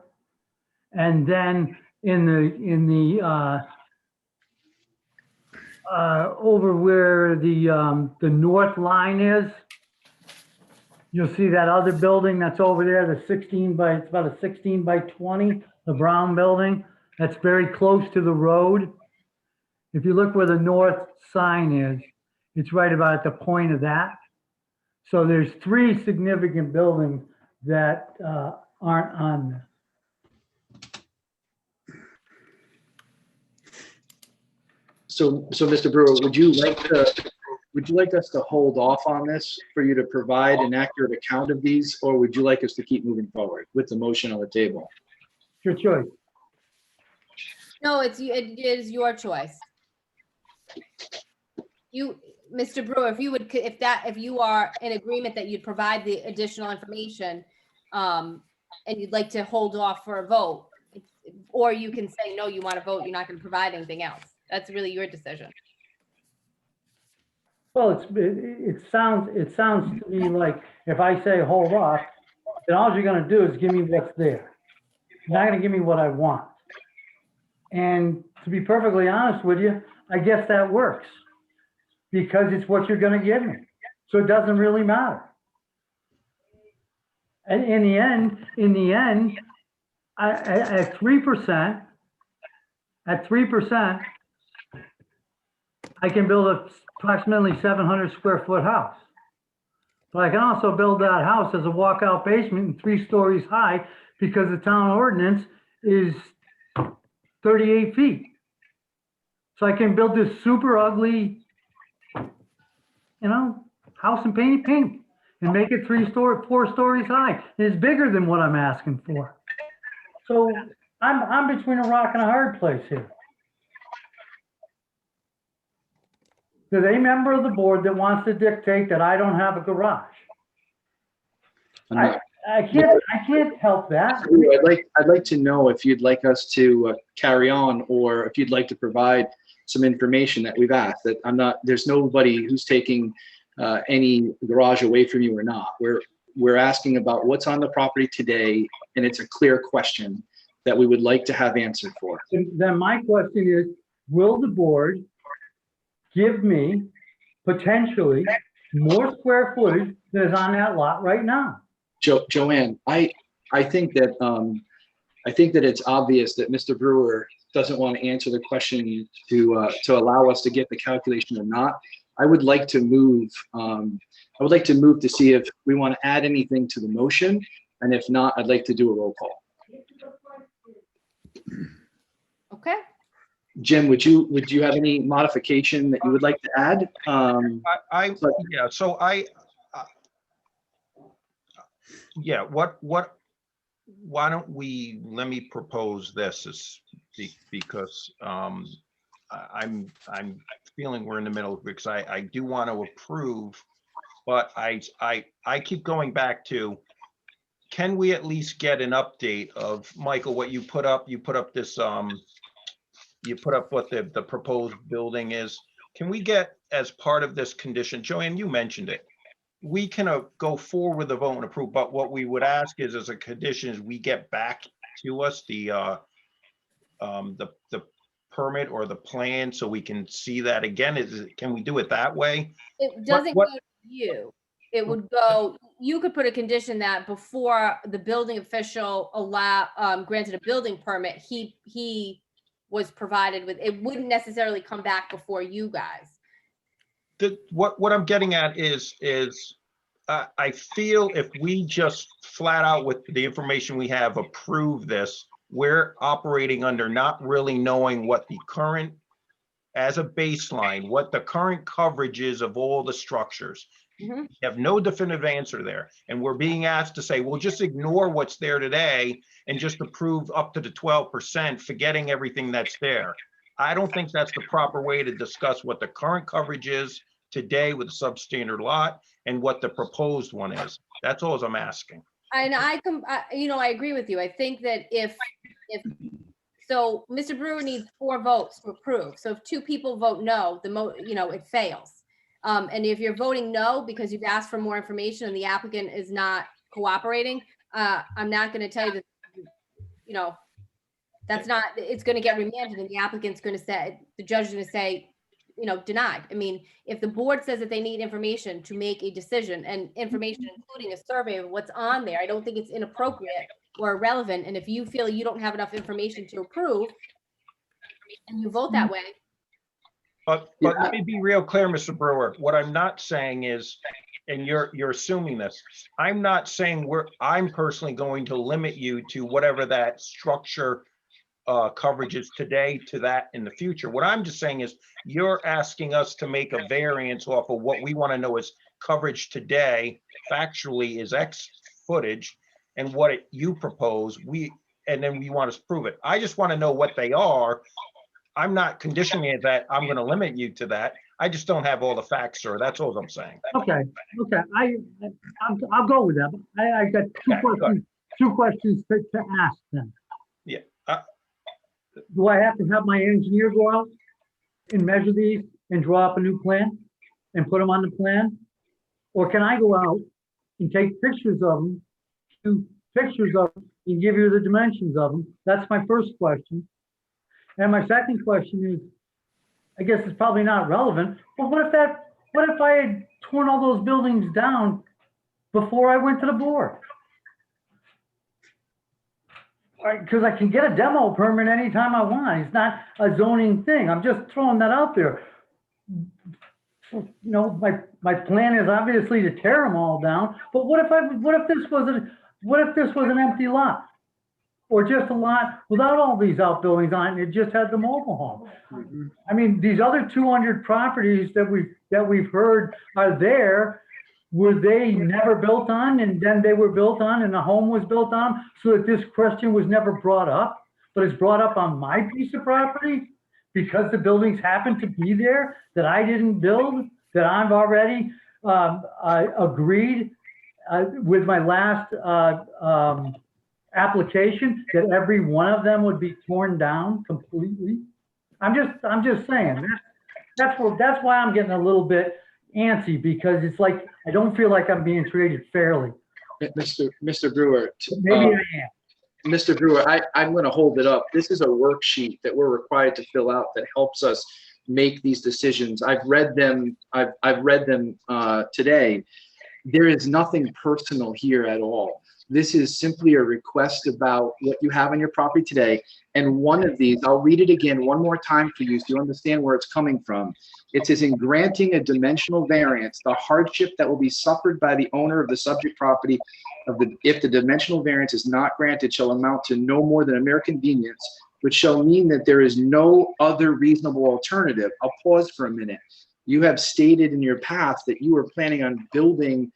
And then in the over where the north line is, you'll see that other building that's over there, it's about a 16 by 20, the brown building. That's very close to the road. If you look where the north sign is, it's right about at the point of that. So there's 3 significant buildings that aren't on this. So Mr. Brewer, would you like us to hold off on this for you to provide an accurate account of these, or would you like us to keep moving forward with the motion on the table? Your choice. No, it is your choice. Mr. Brewer, if you are in agreement that you'd provide the additional information, and you'd like to hold off for a vote, or you can say, no, you want to vote, you're not going to provide anything else. That's really your decision. Well, it sounds to me like if I say hold off, then all you're gonna do is give me what's there. You're not gonna give me what I want. And to be perfectly honest with you, I guess that works because it's what you're gonna give me. So it doesn't really matter. And in the end, at 3%, I can build approximately 700 square foot house. But I can also build that house as a walkout basement and 3 stories high because the town ordinance is 38 feet. So I can build this super ugly, house and paint it pink and make it 4 stories high. It's bigger than what I'm asking for. So I'm between a rock and a hard place here. There's a member of the board that wants to dictate that I don't have a garage. I can't help that. I'd like to know if you'd like us to carry on, or if you'd like to provide some information that we've asked. That there's nobody who's taking any garage away from you or not. We're asking about what's on the property today, and it's a clear question that we would like to have answered for. Then my question is, will the board give me potentially more square footage than is on that lot right now? Joanne, I think that it's obvious that Mr. Brewer doesn't want to answer the question to allow us to get the calculation or not. I would like to move. I would like to move to see if we want to add anything to the motion, and if not, I'd like to do a roll call. Okay. Jim, would you have any modification that you would like to add? Why don't we, let me propose this because I'm feeling we're in the middle because I do want to approve, but I keep going back to, can we at least get an update of, Michael, what you put up this, you put up what the proposed building is. Can we get, as part of this condition, Joanne, you mentioned it, we can go forward with the vote and approve, but what we would ask is, as a condition, is we get back to us the permit or the plan so we can see that again. Can we do it that way? It doesn't go to you. It would go, you could put a condition that before the building official granted a building permit, he was provided with, it wouldn't necessarily come back before you guys. What I'm getting at is I feel if we just flat out with the information we have approve this, we're operating under not really knowing what the current, as a baseline, what the current coverage is of all the structures. Mm-hmm. You have no definitive answer there. And we're being asked to say, well, just ignore what's there today and just approve up to the 12%, forgetting everything that's there. I don't think that's the proper way to discuss what the current coverage is today with a substandard lot and what the proposed one is. That's all I'm asking. And I agree with you. I think that so Mr. Brewer needs 4 votes to approve. So if 2 people vote no, it fails. And if you're voting no because you've asked for more information and the applicant is not cooperating, I'm not going to tell you that, you know, that's not, it's going to get remanded and the applicant's going to say, the judge is going to say, you know, denied. I mean, if the board says that they need information to make a decision and information, including a survey of what's on there, I don't think it's inappropriate or irrelevant. And if you feel you don't have enough information to approve and you vote that way. But let me be real clear, Mr. Brewer. What I'm not saying is, and you're assuming this, I'm not saying I'm personally going to limit you to whatever that structure coverage is today to that in the future. What I'm just saying is you're asking us to make a variance off of what we want to know is coverage today, factually is X footage, and what you propose, and then we want to prove it. I just want to know what they are. I'm not conditioning it that I'm going to limit you to that. I just don't have all the facts, sir. That's all I'm saying. Okay, I'll go with that. I got two questions to ask then. Yeah. Do I have to have my engineer go out and measure these and draw up a new plan and put them on the plan? Or can I go out and take pictures of them, and give you the dimensions of them? That's my first question. And my second question is, I guess it's probably not relevant, but what if I had torn all those buildings down before I went to the board? Because I can get a demo permit anytime I want. It's not a zoning thing. I'm just throwing that out there. You know, my plan is obviously to tear them all down, but what if this was an empty lot? Or just a lot without all these outbuildings on it, and it just had the mobile home. I mean, these other 200 properties that we've heard are there, were they never built on, and then they were built on, and the home was built on, so that this question was never brought up, but it's brought up on my piece of property because the buildings happen to be there that I didn't build, that I've already agreed with my last application that every one of them would be torn down completely. I'm just saying that's why I'm getting a little bit antsy, because it's like I don't feel like I'm being treated fairly. Mr. Brewer. Maybe I am. Mr. Brewer, I'm going to hold it up. This is a worksheet that we're required to fill out that helps us make these decisions. I've read them. I've read them today. There is nothing personal here at all. This is simply a request about what you have on your property today. And one of these, I'll read it again one more time for you so you understand where it's coming from. It says, in granting a dimensional variance, the hardship that will be suffered by the owner of the subject property if the dimensional variance is not granted shall amount to no more than a mere convenience, which shall mean that there is no other reasonable alternative. I'll pause for a minute. You have stated in your past that you were planning on building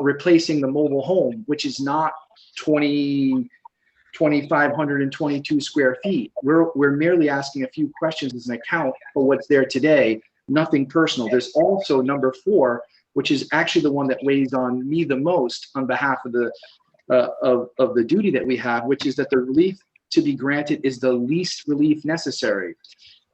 replacing the mobile home, which is not 2,522 square feet. We're merely asking a few questions as an account for what's there today, nothing personal. There's also number 4, which is actually the one that weighs on me the most on behalf of the duty that we have, which is that the relief to be granted is the least relief necessary.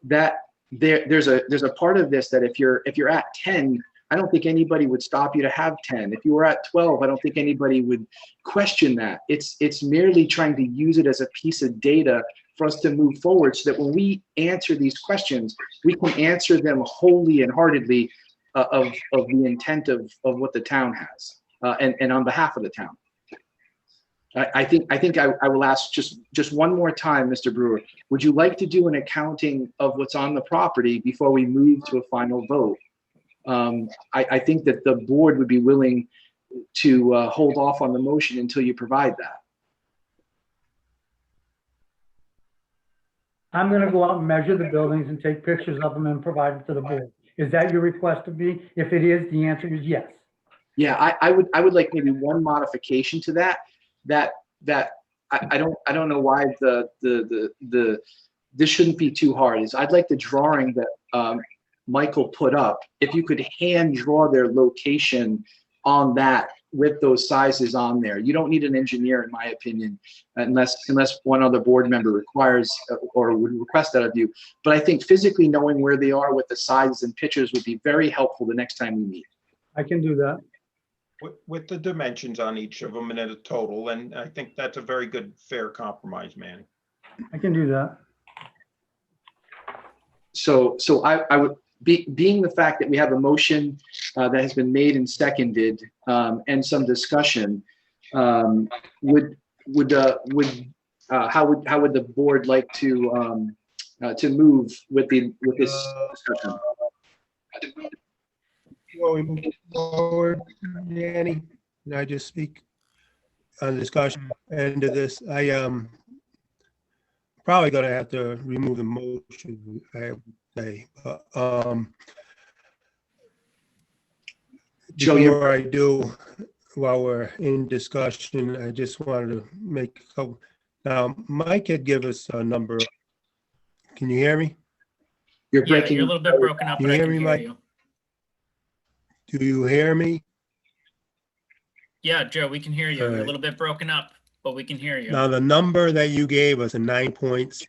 That there's a part of this that if you're at 10, I don't think anybody would stop you to have 10. If you were at 12, I don't think anybody would question that. It's merely trying to use it as a piece of data for us to move forward so that when we answer these questions, we can answer them wholly and heartedly of the intent of what the town has and on behalf of the town. I think I will ask just one more time, Mr. Brewer, would you like to do an accounting of what's on the property before we move to a final vote? I think that the board would be willing to hold off on the motion until you provide that. I'm going to go out and measure the buildings and take pictures of them and provide them to the board. Is that your request of me? If it is, the answer is yes. Yeah, I would like maybe one modification to that. I don't know why this shouldn't be too hard. I'd like the drawing that Michael put up. If you could hand draw their location on that with those sizes on there. You don't need an engineer, in my opinion, unless one other board member requires or would request that of you. But I think physically knowing where they are with the sizes and pictures would be very helpful the next time we meet. I can do that. With the dimensions on each of them and at a total, and I think that's a very good, fair compromise, Manny. I can do that. So I would, being the fact that we have a motion that has been made and seconded and some discussion, how would the board like to move with this discussion? Before we move forward, Danny, can I just speak on the discussion end of this? I probably gonna have to remove the motion, I would say. Joe, Before I do, while we're in discussion, I just wanted to make a couple. Now, Mike had give us a number. Can you hear me? you're Yeah, breaking. you're a little bit broken up, You but I hear can me, hear Mike? you. Do you hear me? Yeah, Joe, we can hear you. You're a Alright. little bit broken up, but we can hear you. Now, the number that you gave us, a 9.6.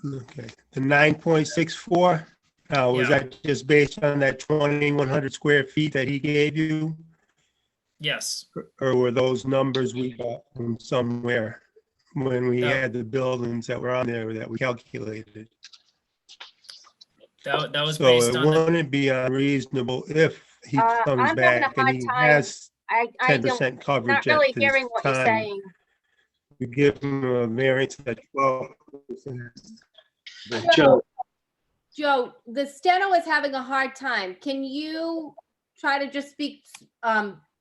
Okay, the 9.64. Now, was Yeah. that just based on that 2,100 square feet that he gave you? Yes, Or were those numbers we got from somewhere when we No. had the buildings that were on there that we calculated? that was So based it on the, wouldn't be unreasonable if he I'm comes having a back and hard he time. has I don't, 10% not coverage really at hearing this what you're time. saying. We give him a variance at 12%. Joe, the steno is having a hard time. Can you try to just speak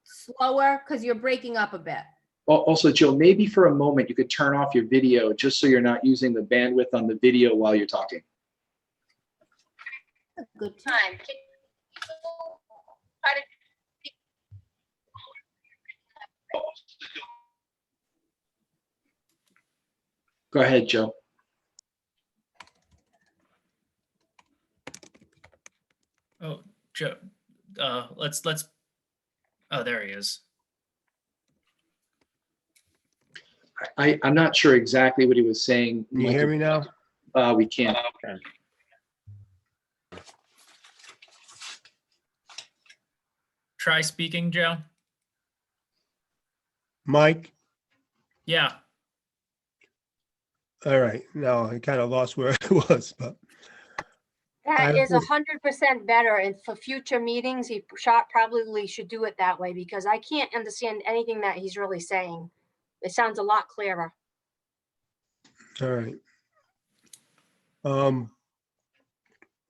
slower? Because you're breaking up a bit. also, Joe, maybe for a moment you could turn off your video just so you're not using the bandwidth on the video while you're talking. A good time. Go ahead, Joe. oh, Joe, let's, oh, there he is. I'm not sure exactly what he was saying. Can you hear me now? We can't. Try speaking, Joe. Mike? Yeah, All right, now I kind of lost where I was, but That I is was- 100% better, and for future meetings, he probably should do it that way, because I can't understand anything that he's really saying. It sounds a lot clearer. all right.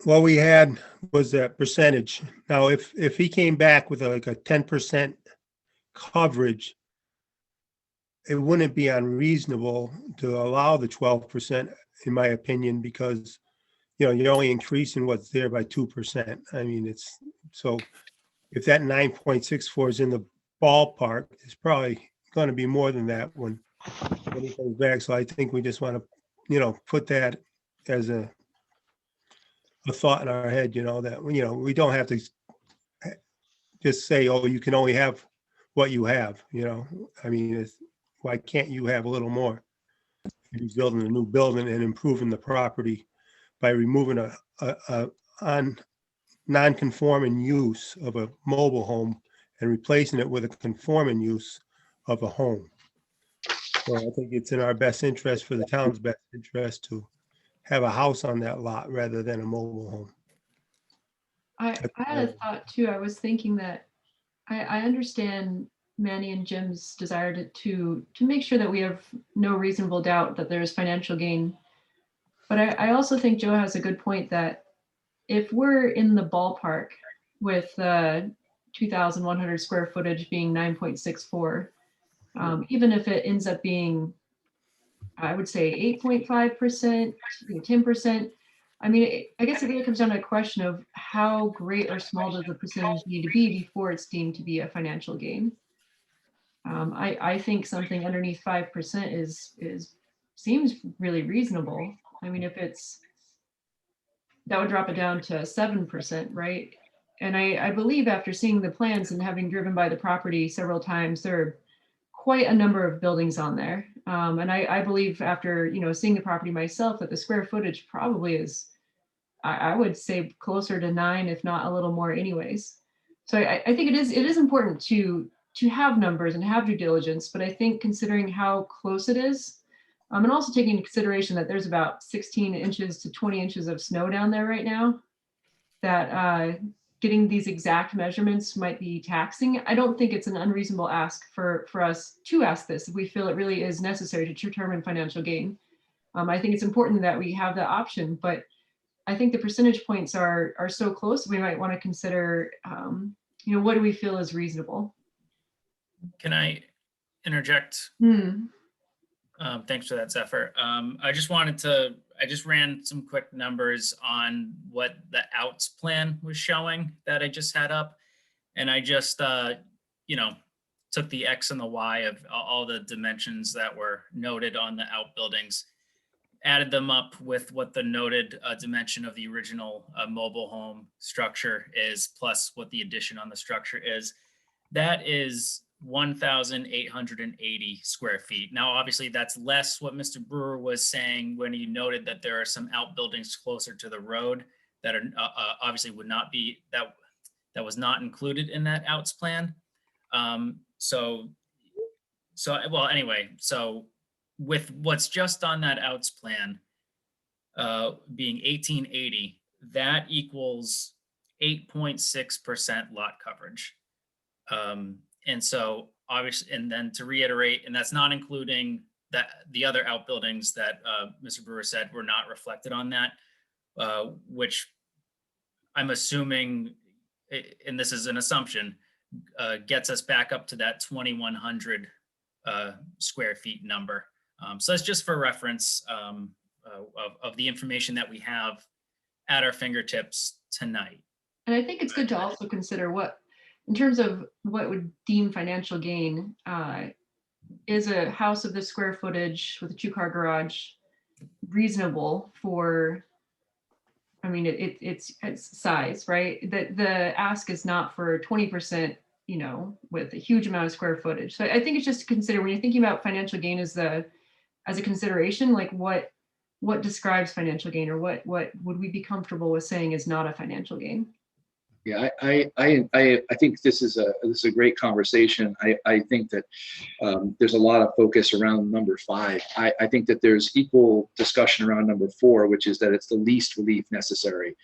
What we had was that percentage. Now, if he came back with like a 10% coverage, it wouldn't be unreasonable to allow the 12%, in my opinion, because, you know, you're only increasing what's there by 2%. I mean, it's, so if that 9.64 is in the ballpark, it's probably going to be more than that when he comes back. So I think we just want to, you know, put that as a thought in our head, you know, that, you know, we don't have to just say, oh, you can only have what you have, you know. I mean, it's, why can't you have a little more? If you're building a new building and improving the property by removing a non-conforming use of a mobile home and replacing it with a conforming use of a home. So I think it's in our best interest, for the town's best interest, to have a house on that lot rather than a mobile home. I had a thought too. I was thinking that I understand Manny and Jim's desire to make sure that we have no reasonable doubt that there's financial gain. But I also think Joe has a good point that if we're in the ballpark with 2,100 square footage being 9.64, even if it ends up being, I would say 8.5%, 10%. I mean, I guess it really comes down to a question of how great or small does the percentage need to be before it's deemed to be a financial gain. I think something underneath 5% seems really reasonable. I mean, if it's, that would drop it down to 7%, right? And I believe after seeing the plans and having driven by the property several times, there are quite a number of buildings on there. And I believe after, seeing the property myself, that the square footage probably is, I would say closer to 9, if not a little more anyways. So I think it is important to have numbers and have due diligence, but I think considering how close it is, and also taking into consideration that there's about 16 inches to 20 inches of snow down there right now, that getting these exact measurements might be taxing. I don't think it's an unreasonable ask for us to ask this if we feel it really is necessary to determine financial gain. I think it's important that we have the option, but I think the percentage points are so close, we might want to consider, what do we feel is reasonable? Can I interject? Thanks for that, Zephyr. I just ran some quick numbers on what the outs plan was showing that I just had up. And I just, took the X and the Y of all the dimensions that were noted on the outbuildings, added them up with what the noted dimension of the original mobile home structure is, plus what the addition on the structure is. That is 1,880 square feet. Now, obviously, that's less what Mr. Brewer was saying when he noted that there are some outbuildings closer to the road that are obviously would not be, that was not included in that outs plan. So with what's just on that outs plan being 1,880, that equals 8.6% lot coverage. And so obviously, and then to reiterate, and that's not including that the other outbuildings that Mr. Brewer said were not reflected on that, which I'm assuming, and this is an assumption, gets us back up to that 2,100 square feet number. So that's just for reference of the information that we have at our fingertips tonight. And I think it's good to also consider what, in terms of what would deem financial gain, is a house of this square footage with a 2-car garage reasonable for, I mean, it's size, right? The ask is not for 20%, with a huge amount of square footage. So I think it's just to consider when you're thinking about financial gain as a consideration, like what describes financial gain, or what would we be comfortable with saying is not a financial gain? Yeah, I think this is a great conversation. I think that there's a lot of focus around number 5. I think that there's equal discussion around number 4, which is that it's the least relief necessary.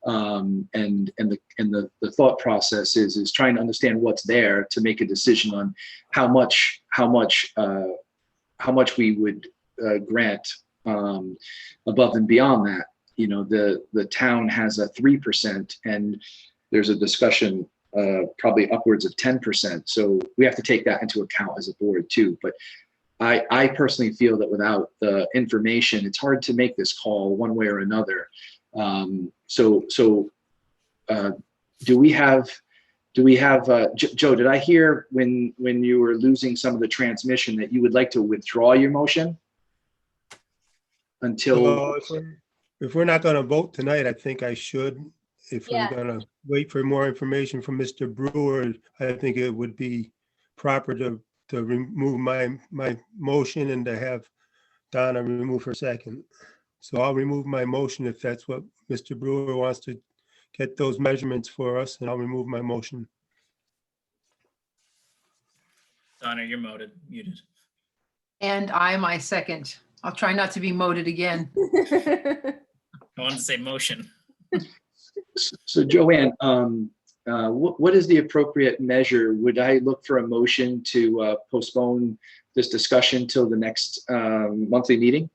And the thought process is trying to understand what's there to make a decision on how much we would grant above and beyond that. The town has a 3%, and there's a discussion probably upwards of 10%. So we have to take that into account as a board too. But I personally feel that without the information, it's hard to make this call one way or another. So do we have, Joe, did I hear when you were losing some of the transmission that you would like to withdraw your motion until? If we're not going to vote tonight, I think I should. If Yeah. we're going to wait for more information from Mr. Brewer, I think it would be proper to remove my motion and to have Donna remove her second. So I'll remove my motion if that's what Mr. Brewer wants to get those measurements for us, and I'll remove my motion. Donna, you're muted. And my second. I'll try not to be moted again. I wanted to say motion. So Joanne, what is the appropriate measure? Would I look for a motion to postpone this discussion till the next monthly meeting?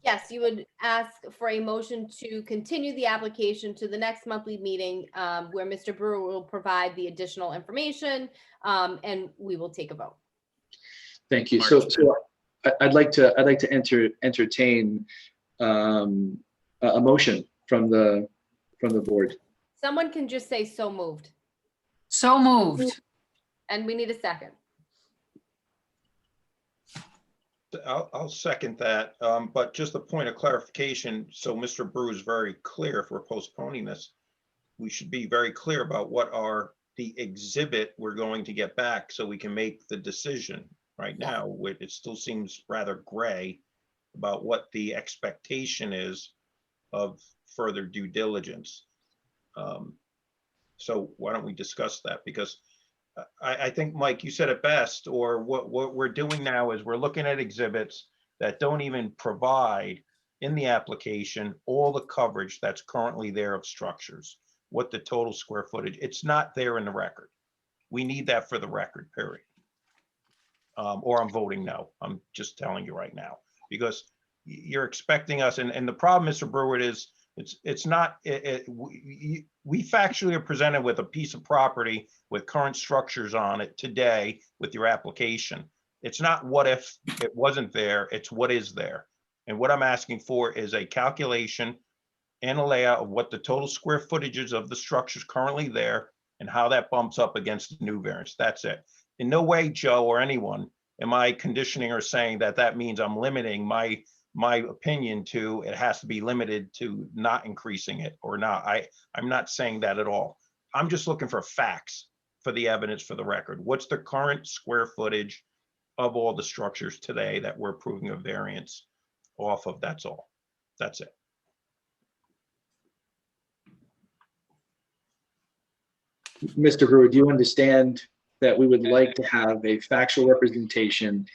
Yes, you would ask for a motion to continue the application to the next monthly meeting, where Mr. Brewer will provide the additional information, and we will take a vote. Thank you. So I'd like to entertain a motion from the board. Someone can just say so moved, So moved. and we need a second. I'll second that, but just a point of clarification, so Mr. Brewer is very clear if we're postponing this. we should be very clear about what the exhibit we're going to get back so we can make the decision. Right now, it still seems rather gray about what the expectation is of further due diligence. So why don't we discuss that? Because I think, Mike, you said it best, or what we're doing now is we're looking at exhibits that don't even provide in the application all the coverage that's currently there of structures, what the total square footage, it's not there in the record. We need that for the record, period. Or I'm voting no. I'm just telling you right now, because you're expecting us, and the problem, Mr. Brewer, is it's not, we factually are presented with a piece of property with current structures on it today with your application. It's not what if it wasn't there, it's what is there. And what I'm asking for is a calculation and a layout of what the total square footages of the structures currently there and how that bumps up against the new variance. That's it. In no way, Joe or anyone, am I conditioning or saying that that means I'm limiting my opinion to it has to be limited to not increasing it or not. I'm not saying that at all. I'm just looking for facts for the evidence for the record. What's the current square footage of all the structures today that we're approving a variance off of? That's all. That's it. Mr. Brewer, do you understand that we would like to have a factual representation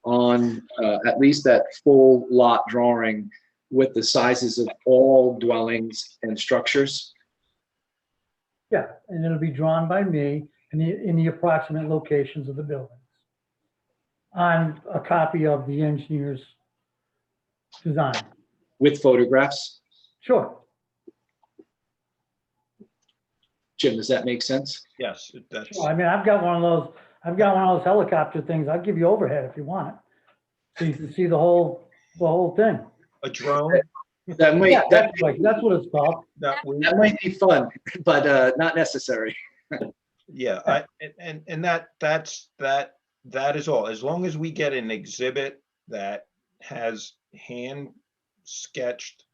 on at least that full lot drawing with the sizes of all dwellings and structures? Yeah, and it'll be drawn by me in the approximate locations of the buildings on a copy of the engineer's design. With photographs? Sure. Jim, does that make sense? Yes, that's. Sure. I mean, I've got one of those helicopter things. I'll give you overhead if you want it. So you can see the whole thing. A drone? That might, Yeah, that's what it's called. That might be fun, but not necessary. Yeah, that is all. As long as we get an exhibit that has hand sketched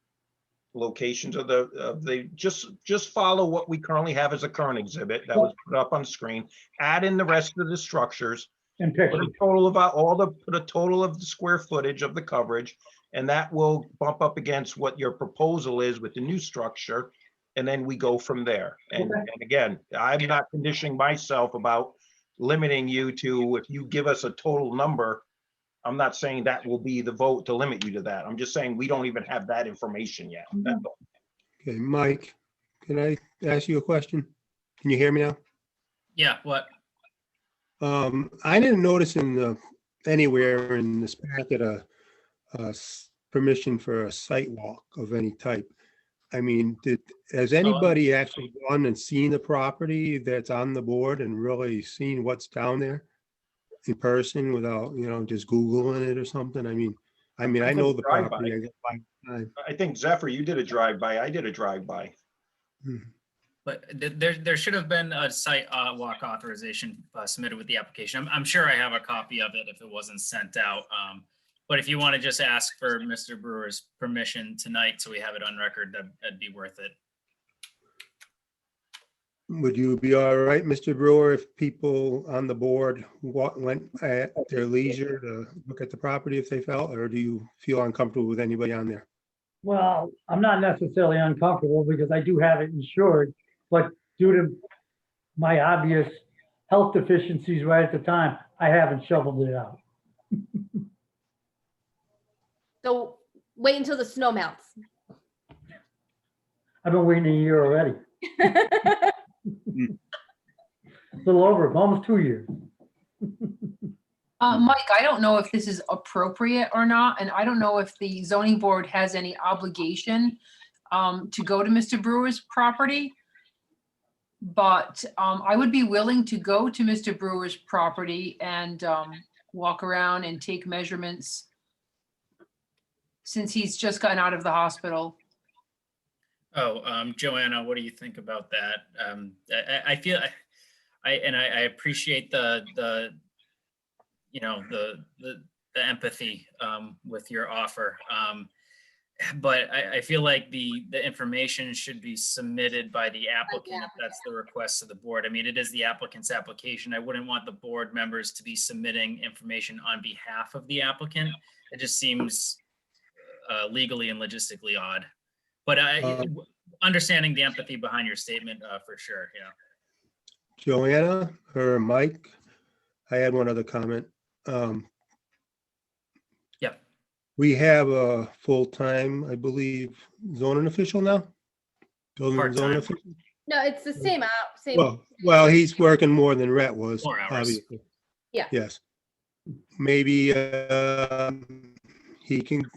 locations of the just follow what we currently have as a current exhibit that was put up on screen, add in the rest of the structures, and put pictures. a total about put a total of the square footage of the coverage, and that will bump up against what your proposal is with the new structure. And then we go from there. And again, I'm not conditioning myself about limiting you to, if you give us a total number, I'm not saying that will be the vote to limit you to that. I'm just saying we don't even have that information yet. That's all. Okay, Mike, can I ask you a question? Can you hear me now? Yeah, what? I didn't notice anywhere in this packet permission for a site walk of any type. I mean, has anybody actually gone and seen the property that's on the board and really seen what's down there in person without, just Googling it or something? I mean, I know the property. I think Zephyr, you did a drive-by. I did a drive-by. But there should have been a site walk authorization submitted with the application. I'm sure I have a copy of it if it wasn't sent out. But if you want to just ask for Mr. Brewer's permission tonight, so we have it on record, that'd be worth it. Would you be all right, Mr. Brewer, if people on the board went at their leisure to look at the property if they felt, or do you feel uncomfortable with anybody on there? Well, I'm not necessarily uncomfortable because I do have it insured, but due to my obvious health deficiencies right at the time, I haven't shoveled it out. So wait until the snow melts. I've been waiting a year already. A little over, almost 2 years. Mike, I don't know if this is appropriate or not, and I don't know if the zoning board has any obligation to go to Mr. Brewer's property. But I would be willing to go to Mr. Brewer's property and walk around and take measurements since he's just gotten out of the hospital. Oh, Joanna, what do you think about that? I feel, I appreciate the empathy with your offer. but I feel like the information should be submitted by the applicant if that's the request of the board. I mean, it is the applicant's application. I wouldn't want the board members to be submitting information on behalf of the applicant. It just seems legally and logistically odd. But understanding the empathy behind your statement, for sure, yeah. Joanna or Mike, I had one other comment. Yeah. We have a full-time, I believe, zoning official now? Building and zoning Part-time. official? No, it's the same same. Well, he's working more than Rhett was, 4 hours. obviously. Yeah. Yes. Maybe he can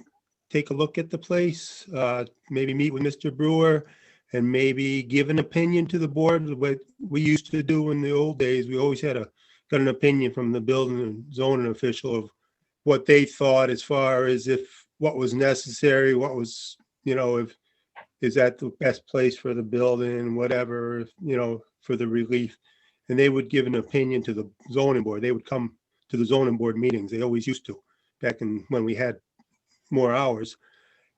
take a look at the place, maybe meet with Mr. Brewer, and maybe give an opinion to the board. What we used to do in the old days, we always got an opinion from the building and zoning official of what they thought as far as if what was necessary, what was, if is that the best place for the building, whatever, for the relief. And they would give an opinion to the zoning board. They would come to the zoning board meetings. They always used to, back in when we had more hours.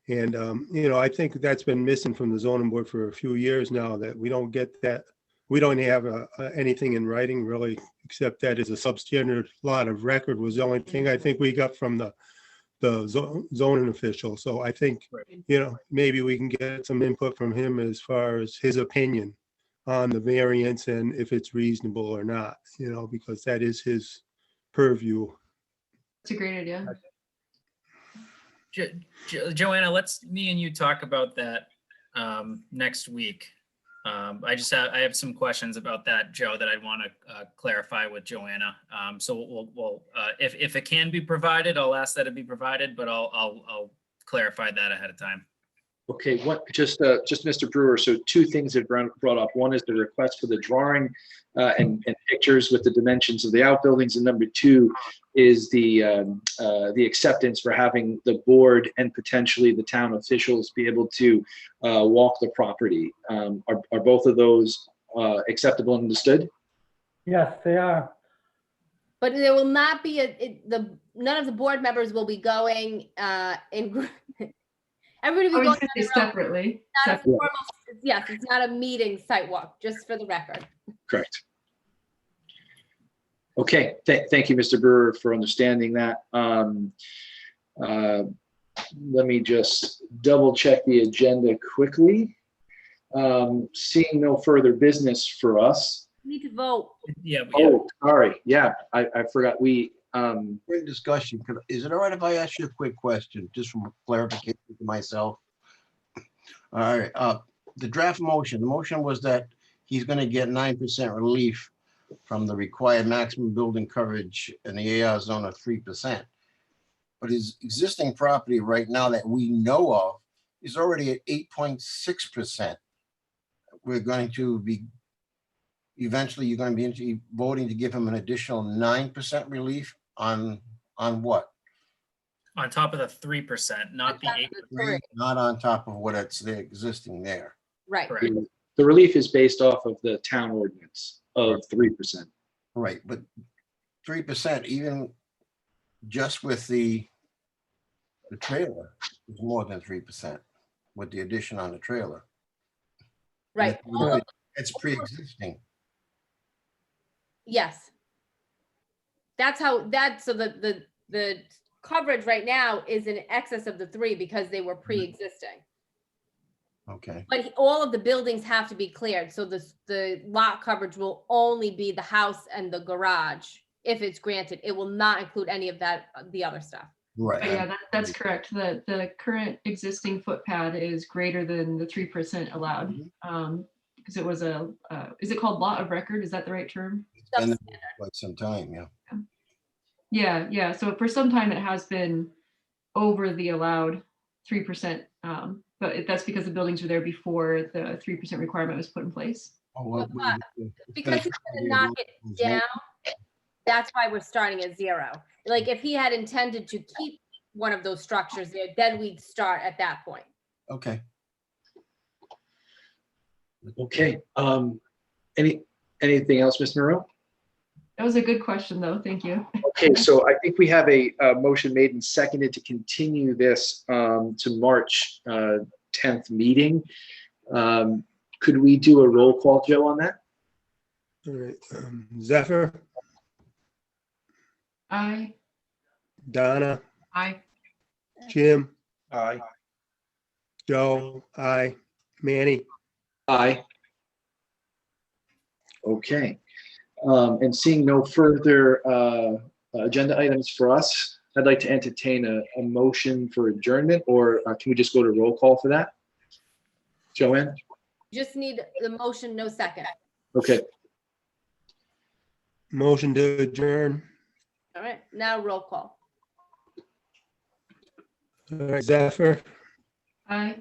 And, I think that's been missing from the zoning board for a few years now, that we don't get that. We don't have anything in writing really, except that is a substandard lot of record was the only thing I think we got from the zoning official. So I think, maybe we can get some input from him as far as his opinion on the variance and if it's reasonable or not, because that is his purview. It's a great idea. Joanna, let's me and you talk about that next week. I have some questions about that, Joe, that I'd want to clarify with Joanna. So we'll if it can be provided, I'll ask that it be provided, but I'll clarify that ahead of time. Okay, just Mr. Brewer, so two things that brought up. One is the request for the drawing and pictures with the dimensions of the outbuildings, and number two is the acceptance for having the board and potentially the town officials be able to walk the property. Are both of those acceptable and understood? Yes, they are. But there will not be none of the board members will be going in. Everybody will be going on their own. Separately. Not a formal, yes, it's not a meeting site walk, just for the record. Correct. Okay, thank you, Mr. Brewer, for understanding that. Let me just double check the agenda quickly. Seeing no further business for us. We need to vote. Yeah. Oh, sorry. Yeah, I forgot. Great discussion. Is it all right if I ask you a quick question, just from clarification to myself? All right, the draft motion, the motion was that he's gonna get 9% relief from the required maximum building coverage in the AR zone of 3%. But his existing property right now that we know of is already at 8.6%. We're going to be, eventually you're going to be voting to give him an additional 9% relief on what? On top of the 3%, not the 8%. Not on top of what it's existing there. Right. Correct. The relief is based off of the town ordinance of 3%. Right, but 3%, even just with the trailer, is more than 3% with the addition on the trailer. Right. It's pre-existing. Yes. That's how so the coverage right now is in excess of the 3 because they were pre-existing. Okay. But all of the buildings have to be cleared. So the lot coverage will only be the house and the garage if it's granted. It will not include any of that, the other stuff. Right. But yeah, that's correct. The current existing footpad is greater than the 3% allowed. Because it was is it called lot of record? Is that the right term? It's been there for quite some time, yeah. Yeah. So for some time it has been over the allowed 3%. But that's because the buildings were there before the 3% requirement was put in place. Oh, well, Because he's gonna knock it down, that's why we're starting at 0. Like if he had intended to keep one of those structures there, then we'd start at that point. Okay. Okay. Anything else, Ms. Monroe? That was a good question, though. Thank you. Okay, so I think we have a motion made and seconded to continue this to March 10th meeting. Could we do a roll call, Joe, on that? All right, Zephyr, Aye. Donna, Aye. Jim, Aye. Joe, I, Manny. Aye. Okay. And seeing no further agenda items for us, I'd like to entertain a motion for adjournment, or can we just go to roll call for that? Joanne? Just need the motion, no second. Okay, Motion to adjourn. All right, now roll call. All right, Zephyr, Aye.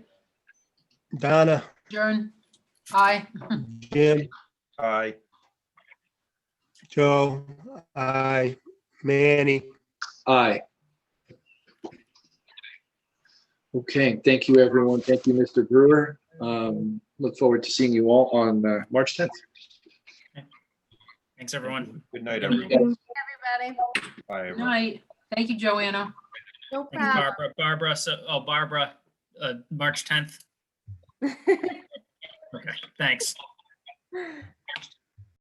Donna, Adjourn. Aye. Jim, Aye. Joe, I, Manny. aye. Okay, thank you, everyone. Thank you, Mr. Brewer. Look forward to seeing you all on March 10th. Thanks, everyone. Good night, Good everyone. Everybody, Bye, Good everyone. night. Thank you, Joanna. no Thanks, problem. Barbara. Barbara, March 10th. Okay, thanks.